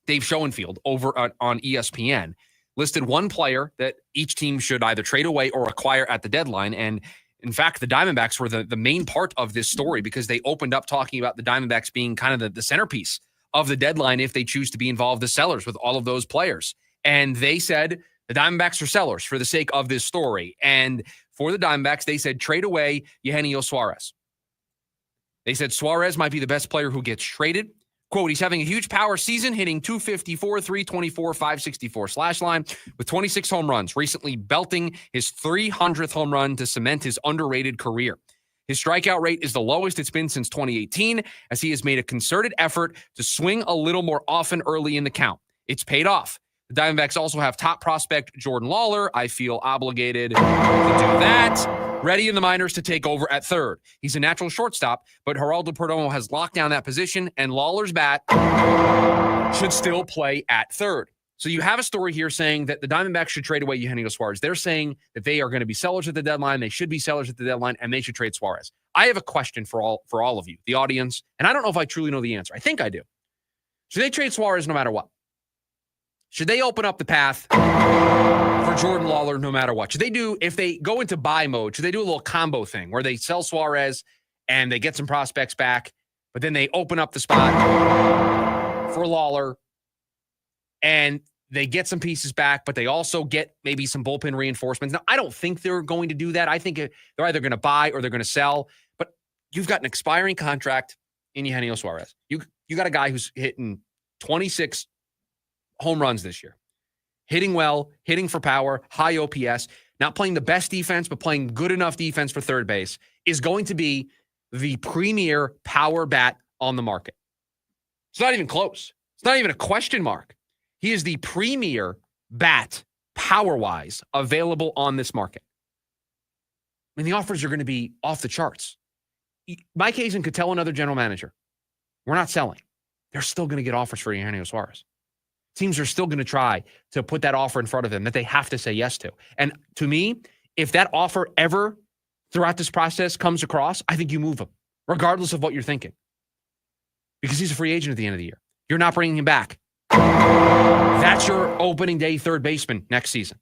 Dave Schoenfield over on ESPN listed one player that each team should either trade away or acquire at the deadline. And in fact, the Diamondbacks were the main part of this story because they opened up talking about the Diamondbacks being kind of the centerpiece of the deadline if they choose to be involved as sellers with all of those players. And they said the Diamondbacks are sellers for the sake of this story. And for the Diamondbacks, they said trade away Eugenio Suarez. They said Suarez might be the best player who gets traded. Quote, he's having a huge power season, hitting 254, 324, 564 slash line with 26 home runs, recently belting his 300th home run to cement his underrated career. His strikeout rate is the lowest it's been since 2018, as he has made a concerted effort to swing a little more often early in the count. It's paid off. The Diamondbacks also have top prospect Jordan Lawler. I feel obligated to do that. Ready in the minors to take over at third. He's a natural shortstop, but Geraldo Perdomo has locked down that position, and Lawler's bat should still play at third. So you have a story here saying that the Diamondbacks should trade away Eugenio Suarez. They're saying that they are going to be sellers at the deadline. They should be sellers at the deadline, and they should trade Suarez. I have a question for all of you, the audience, and I don't know if I truly know the answer. I think I do. Should they trade Suarez no matter what? Should they open up the path for Jordan Lawler no matter what? Should they do, if they go into buy mode, should they do a little combo thing where they sell Suarez and they get some prospects back, but then they open up the spot for Lawler and they get some pieces back, but they also get maybe some bullpen reinforcements? Now, I don't think they're going to do that. I think they're either going to buy or they're going to sell, but you've got an expiring contract in Eugenio Suarez. You got a guy who's hitting 26 home runs this year, hitting well, hitting for power, high OPS, not playing the best defense, but playing good enough defense for third base, is going to be the premier power bat on the market. It's not even close. It's not even a question mark. He is the premier bat, power-wise, available on this market. I mean, the offers are going to be off the charts. Mike Hazen could tell another general manager, we're not selling. They're still going to get offers for Eugenio Suarez. Teams are still going to try to put that offer in front of them that they have to say yes to. And to me, if that offer ever throughout this process comes across, I think you move him, regardless of what you're thinking. Because he's a free agent at the end of the year. You're not bringing him back. That's your opening day third baseman next season.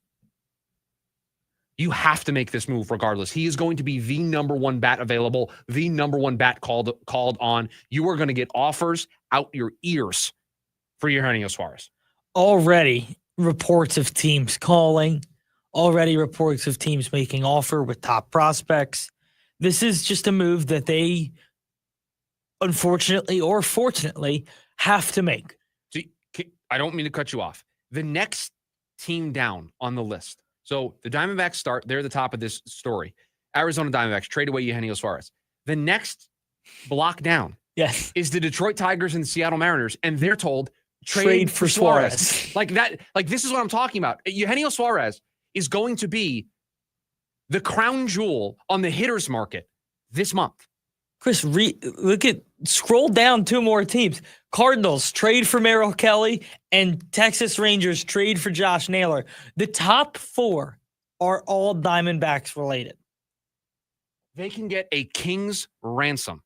You have to make this move regardless. He is going to be the number one bat available, the number one bat called on. You are going to get offers out your ears for Eugenio Suarez. Already reports of teams calling, already reports of teams making offer with top prospects. This is just a move that they, unfortunately or fortunately, have to make. See, I don't mean to cut you off. The next team down on the list. So the Diamondbacks start, they're the top of this story. Arizona Diamondbacks trade away Eugenio Suarez. The next block down is the Detroit Tigers and the Seattle Mariners, and they're told, trade for Suarez. Like that, like this is what I'm talking about. Eugenio Suarez is going to be the crown jewel on the hitters market this month. Chris, scroll down two more teams. Cardinals trade for Merrill Kelly and Texas Rangers trade for Josh Naylor. The top four are all Diamondbacks related. They can get a king's ransom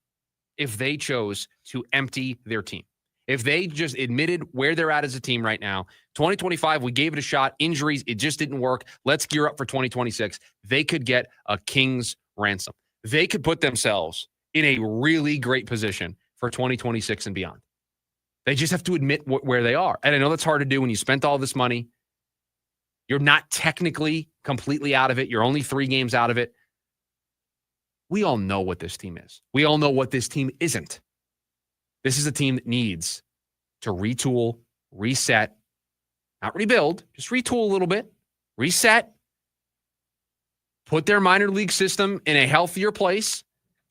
if they chose to empty their team. If they just admitted where they're at as a team right now, 2025, we gave it a shot. Injuries, it just didn't work. Let's gear up for 2026. They could get a king's ransom. They could put themselves in a really great position for 2026 and beyond. They just have to admit where they are. And I know that's hard to do when you spent all this money. You're not technically completely out of it. You're only 3 games out of it. We all know what this team is. We all know what this team isn't. This is a team that needs to retool, reset, not rebuild, just retool a little bit, reset, put their minor league system in a healthier place,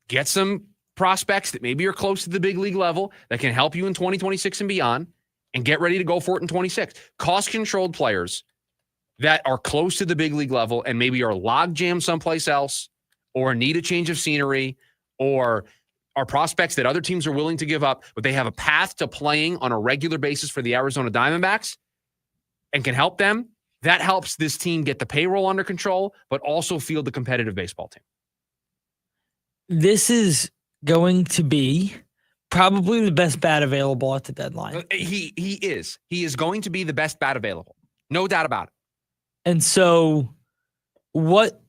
get some prospects that maybe are close to the big league level that can help you in 2026 and beyond, and get ready to go for it in 26. Cost-controlled players that are close to the big league level and maybe are log jammed someplace else or need a change of scenery or are prospects that other teams are willing to give up, but they have a path to playing on a regular basis for the Arizona Diamondbacks and can help them. That helps this team get the payroll under control, but also field the competitive baseball team. This is going to be probably the best bat available at the deadline. He is. He is going to be the best bat available. No doubt about it. And so what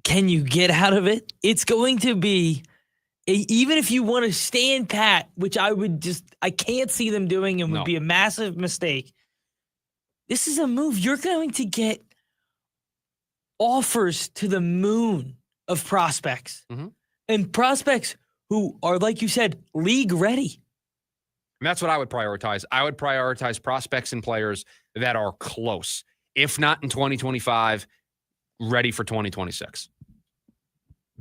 can you get out of it? It's going to be, even if you want to stand pat, which I can't see them doing and would be a massive mistake. This is a move. You're going to get offers to the moon of prospects and prospects who are, like you said, league ready. And that's what I would prioritize. I would prioritize prospects and players that are close, if not in 2025, ready for 2026.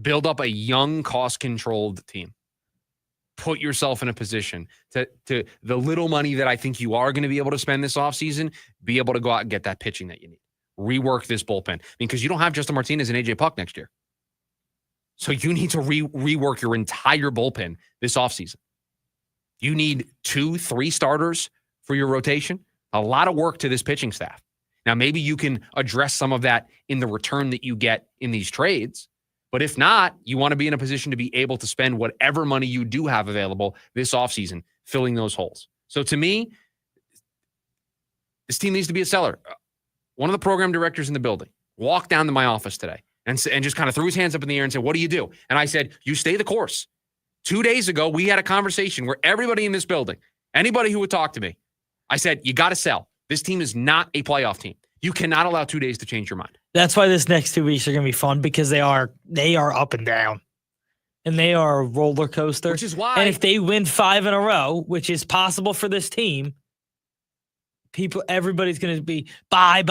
Build up a young, cost-controlled team. Put yourself in a position to the little money that I think you are going to be able to spend this offseason, be able to go out and get that pitching that you need. Rework this bullpen. Because you don't have Justin Martinez and AJ Puck next year. So you need to rework your entire bullpen this offseason. You need 2-3 starters for your rotation. A lot of work to this pitching staff. Now, maybe you can address some of that in the return that you get in these trades. But if not, you want to be in a position to be able to spend whatever money you do have available this offseason, filling those holes. So to me, this team needs to be a seller. One of the program directors in the building walked down to my office today and just kind of threw his hands up in the air and said, "What do you do?" And I said, "You stay the course." 2 days ago, we had a conversation where everybody in this building, anybody who would talk to me, I said, you got to sell. This team is not a playoff team. You cannot allow 2 days to change your mind. That's why this next 2 weeks are going to be fun, because they are up and down, and they are a roller coaster. Which is why, and if they win 5 in a row, which is possible for this team, everybody's going to be buy.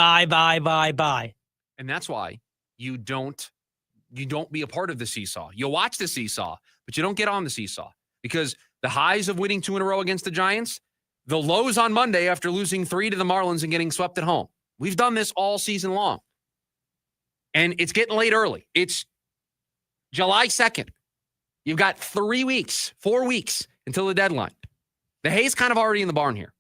And that's why you don't be a part of the seesaw. You watch the seesaw, but you don't get on the seesaw, because the highs of winning 2 in a row against the Giants, the lows on Monday after losing 3 to the Marlins and getting swept at home. We've done this all season long. And it's getting late early. It's July 2nd. You've got 4 weeks until the deadline. The hay's kind of already in the barn here.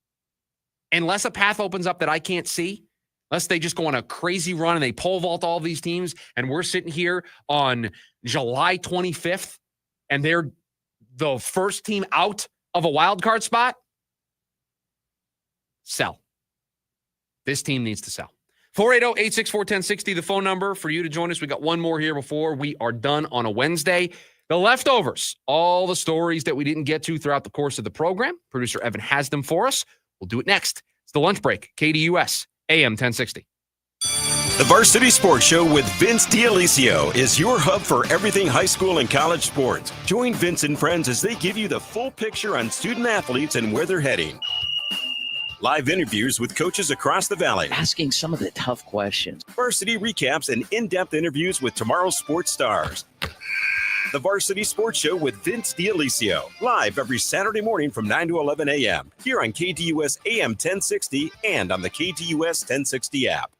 Unless a path opens up that I can't see, unless they just go on a crazy run and they pole vault all these teams, and we're sitting here on July 25th, and they're the first team out of a wild card spot, sell. This team needs to sell. 480-864-1060, the phone number for you to join us. We got one more here before we are done on a Wednesday. The leftovers, all the stories that we didn't get to throughout the course of the program. Producer Evan has them for us. We'll do it next. It's the lunch break, KDUS, AM 1060. The Varsity Sports Show with Vince D'Alessio is your hub for everything high school and college sports. Join Vince and friends as they give you the full picture on student athletes and where they're heading. Live interviews with coaches across the valley. Asking some of the tough questions. Varsity recaps and in-depth interviews with tomorrow's sports stars. The Varsity Sports Show with Vince D'Alessio. Live every Saturday morning from 9 to 11 a.m. Here on KDUS AM 1060 and on the KDUS 1060 app.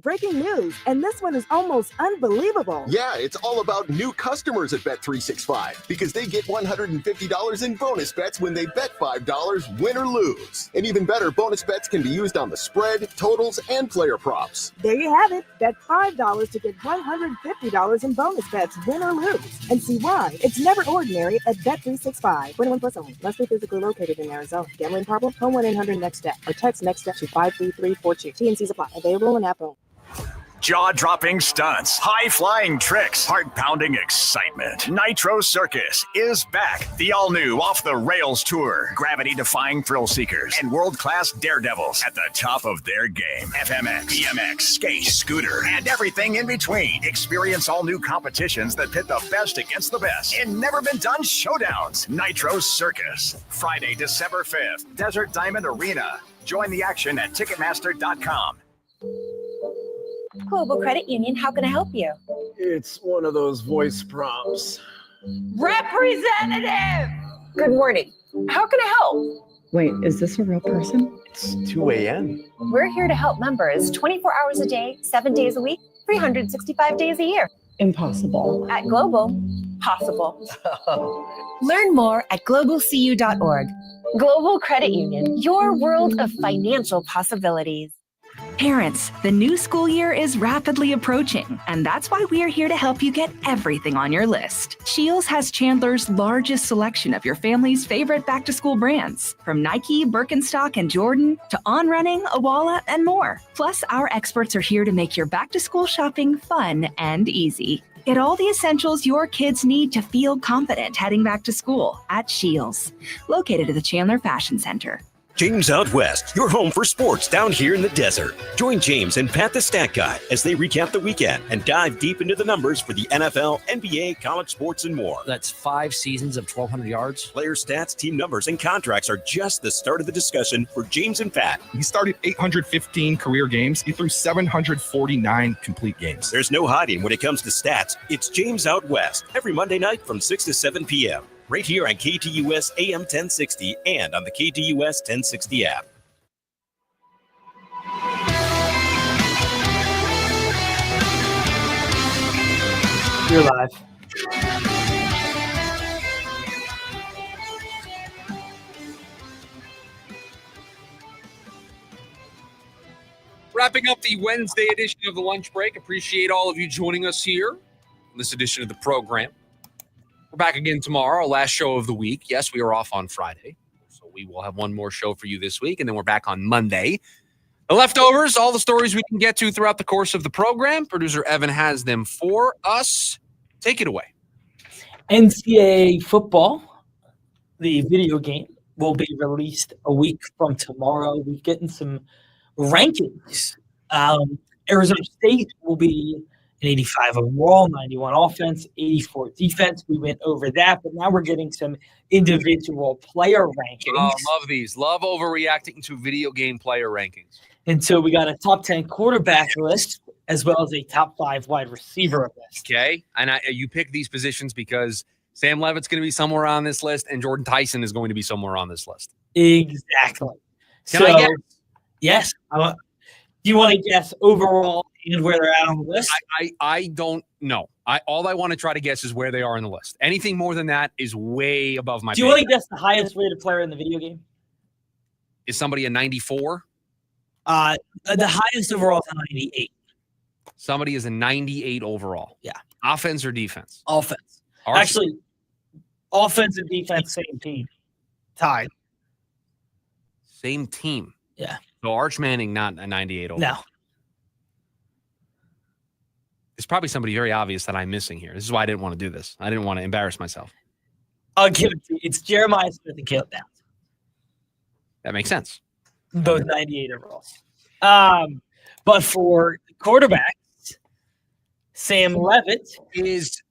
Breaking news, and this one is almost unbelievable. Yeah, it's all about new customers at Bet365 because they get $150 in bonus bets when they bet $5, win or lose. And even better, bonus bets can be used on the spread, totals, and player props. There you have it. Bet $5 to get $150 in bonus bets, win or lose. And see why. It's never ordinary at Bet365. 21 plus only. Must be physically located in Arizona. Gambling problem? Call 1-800-NEXT-STEP or text NEXT-STEP to 53342. T&Cs apply. Available in app only. Jaw-dropping stunts, high-flying tricks, heart-pounding excitement. Nitro Circus is back. The all-new off-the-rails tour. Gravity-defying thrill seekers and world-class daredevils at the top of their game. FMX, BMX, skate, scooter, and everything in between. Experience all new competitions that pit the best against the best in never-been-done showdowns. Nitro Circus. Friday, December 5th, Desert Diamond Arena. Join the action at Ticketmaster.com. Global Credit Union, how can I help you? It's one of those voice prompts. Representative! Good morning. How can I help? Wait, is this a real person? It's 2 a.m. We're here to help members 24 hours a day, 7 days a week, 365 days a year. Impossible. At Global, possible. Learn more at globalcu.org. Global Credit Union, your world of financial possibilities. Parents, the new school year is rapidly approaching, and that's why we are here to help you get everything on your list. Scheels has Chandler's largest selection of your family's favorite back-to-school brands, from Nike, Birkenstock, and Jordan to On Running, Awala, and more. Plus, our experts are here to make your back-to-school shopping fun and easy. Get all the essentials your kids need to feel confident heading back to school at Scheels, located at the Chandler Fashion Center. James Out West, your home for sports down here in the desert. Join James and Pat the Stat Guy as they recap the weekend and dive deep into the numbers for the NFL, NBA, college sports, and more. That's 5 seasons of 1,200 yards. Player stats, team numbers, and contracts are just the start of the discussion for James and Pat. He started 815 career games. He threw 749 complete games. There's no hiding when it comes to stats. It's James Out West every Monday night from 6 to 7 p.m. right here on KTUS AM 1060 and on the KTUS 1060 app. You're live. Wrapping up the Wednesday edition of the Lunch Break. Appreciate all of you joining us here on this edition of the program. We're back again tomorrow, our last show of the week. Yes, we are off on Friday, so we will have one more show for you this week, and then we're back on Monday. The leftovers, all the stories we can get to throughout the course of the program. Producer Evan has them for us. Take it away. NCAA football, the video game, will be released a week from tomorrow. We're getting some rankings. Arizona State will be an 85 overall, 91 offense, 84 defense. We went over that, but now we're getting some individual player rankings. Oh, love these. Love overreacting to video game player rankings. And so we got a top 10 quarterback list as well as a top 5 wide receiver list. Okay. And you pick these positions because Sam Levitt's going to be somewhere on this list and Jordan Tyson is going to be somewhere on this list. Exactly. Can I guess? Yes. Do you want to guess overall and where they're at on the list? I don't know. All I want to try to guess is where they are on the list. Anything more than that is way above my. Do you want to guess the highest rated player in the video game? Is somebody a 94? The highest overall is a 98. Somebody is a 98 overall. Yeah. Offense or defense? Offense. Actually, offense and defense, same team. Tied. Same team. Yeah. So Arch Manning, not a 98 overall. No. It's probably somebody very obvious that I'm missing here. This is why I didn't want to do this. I didn't want to embarrass myself. I'll give it to you. It's Jeremiah Smith and Caleb Downs. That makes sense. Both 98 overalls. But for quarterbacks, Sam Levitt is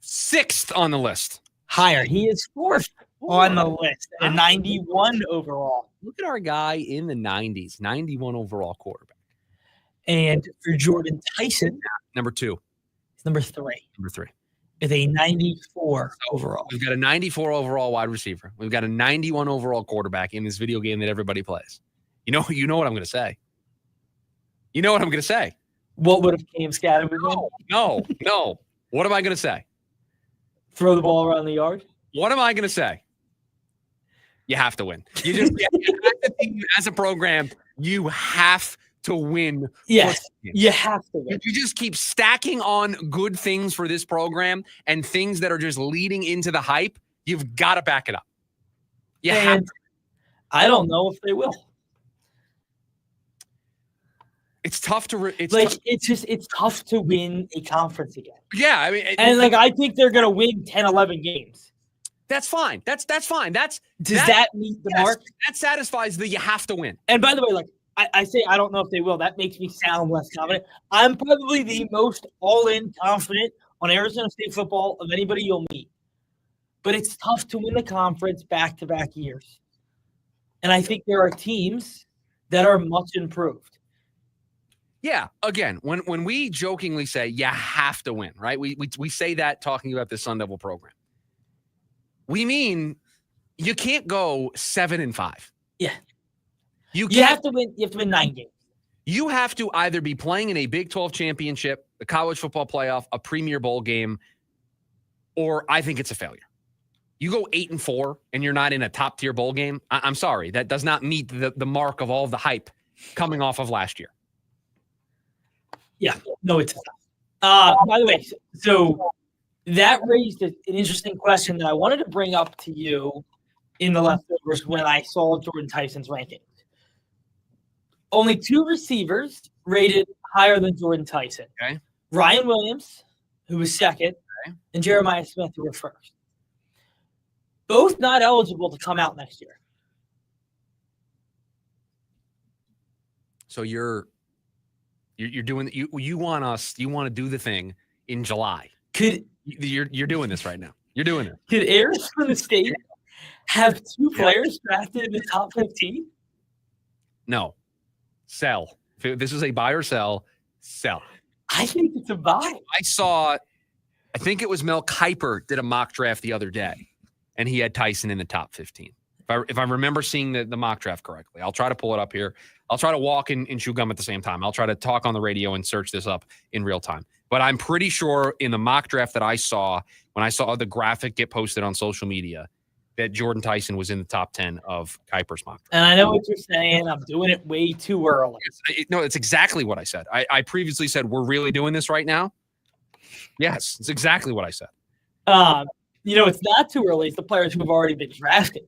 6th on the list. Higher. He is 4th on the list. A 91 overall. Look at our guy in the 90s, 91 overall quarterback. And for Jordan Tyson, number 2. It's number 3. Number 3. Is a 94 overall. We've got a 94 overall wide receiver. We've got a 91 overall quarterback in this video game that everybody plays. You know what I'm going to say. You know what I'm going to say. What would have Cam Scatterman been? No. What am I going to say? Throw the ball around the yard? What am I going to say? You have to win. You just as a program, you have to win. Yes, you have to win. If you just keep stacking on good things for this program and things that are just leading into the hype, you've got to back it up. You have to. I don't know if they will. It's tough to it's tough to win a conference again. Yeah, I mean, I think they're going to win 10, 11 games. That's fine. That's fine. Does that meet the mark? That satisfies the you have to win. And by the way, I say I don't know if they will. That makes me sound less confident. I'm probably the most all-in confident on Arizona State football of anybody you'll meet. But it's tough to win the conference back-to-back years. And I think there are teams that are much improved. Yeah. Again, when we jokingly say you have to win, right? We say that talking about the Sun Devil program. We mean you can't go 7-5. Yeah. You have to win. You have to win 9 games. You have to either be playing in a Big 12 championship, the college football playoff, a Premier Bowl game, or I think it's a failure. You go 8-4 and you're not in a top tier bowl game. I'm sorry. That does not meet the mark of all the hype coming off of last year. Yeah, no, it's by the way, so that raised an interesting question that I wanted to bring up to you in the leftovers when I saw Jordan Tyson's rankings. Only 2 receivers rated higher than Jordan Tyson. Okay. Ryan Williams, who was second, and Jeremiah Smith, who were first. Both not eligible to come out next year. So you're doing you want to do the thing in July. You're doing this right now. You're doing it. Could Arizona State have 2 players drafted in the top 15? No. Sell. If this is a buy or sell, sell. I think it's a buy. I think it was Mel Kiper did a mock draft the other day, and he had Tyson in the top 15. If I remember seeing the mock draft correctly, I'll try to pull it up here. I'll try to walk and chew gum at the same time. I'll try to talk on the radio and search this up in real time. But I'm pretty sure in the mock draft that I saw, when I saw the graphic get posted on social media, that Jordan Tyson was in the top 10 of Kiper's mock draft. And I know what you're saying. I'm doing it way too early. It's exactly what I said. I previously said, we're really doing this right now. Yes, it's exactly what I said. It's not too early. It's the players who have already been drafted.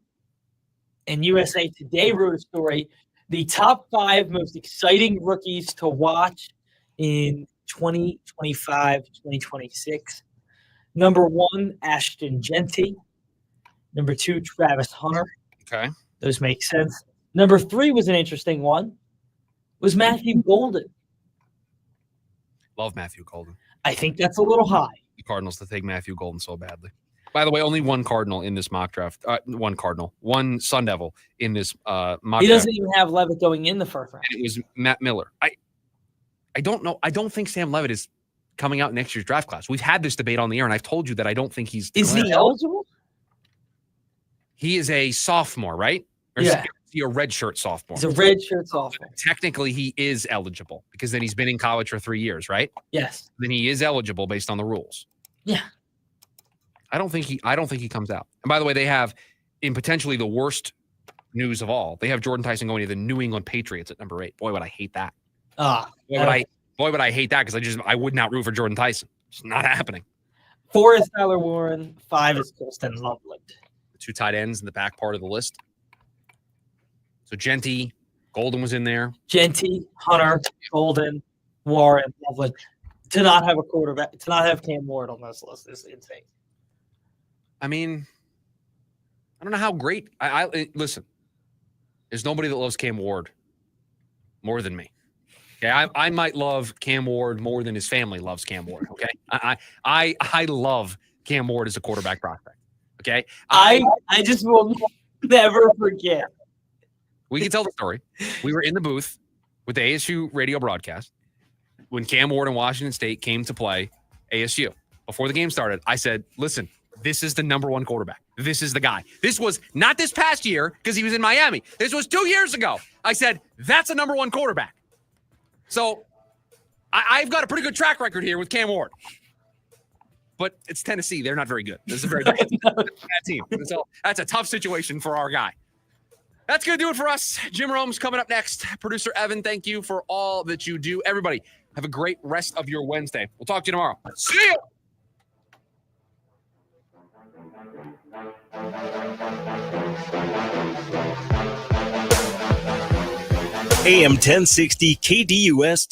And USA Today wrote a story, the top 5 most exciting rookies to watch in 2025, 2026. Number 1, Ashton Genty. Number 2, Travis Hunter. Okay. Those make sense. Number 3 was an interesting one, was Matthew Golden. Love Matthew Golden. I think that's a little high. The Cardinals to take Matthew Golden so badly. By the way, only one Cardinal in this mock draft. One Sun Devil in this mock draft. He doesn't even have Levitt going in the first round. And it was Matt Miller. I don't know. I don't think Sam Levitt is coming out next year's draft class. We've had this debate on the air, and I've told you that I don't think he's. Is he eligible? He is a sophomore, right? Or yeah. Is he a redshirt sophomore? He's a redshirt sophomore. Technically, he is eligible because then he's been in college for 3 years, right? Yes. Then he is eligible based on the rules. Yeah. I don't think he comes out. And by the way, they have in potentially the worst news of all. They have Jordan Tyson going to the New England Patriots at number 8. Boy, would I hate that. Boy, would I hate that because I would not root for Jordan Tyson. It's not happening. 4 is Tyler Warren. 5 is Colston Loveland. The 2 tight ends in the back part of the list. So Genty, Golden was in there. Genty, Hunter, Golden, Warren, Loveland. To not have a quarterback, to not have Cam Ward on this list is insane. I mean, I don't know how great. Listen, there's nobody that loves Cam Ward more than me. Okay, I might love Cam Ward more than his family loves Cam Ward. Okay, I love Cam Ward as a quarterback prospect. Okay, I just will never forget. We can tell the story. We were in the booth with the ASU radio broadcast when Cam Ward and Washington State came to play ASU. Before the game started, I said, listen, this is the number 1 quarterback. This is the guy. This was not this past year because he was in Miami. This was 2 years ago. I said, that's a number 1 quarterback. So I've got a pretty good track record here with Cam Ward. But it's Tennessee. They're not very good. This is a very bad team. So that's a tough situation for our guy. That's going to do it for us. Jim Rome's coming up next. Producer Evan, thank you for all that you do. Everybody, have a great rest of your Wednesday. We'll talk to you tomorrow. See you. AM 1060 KDUS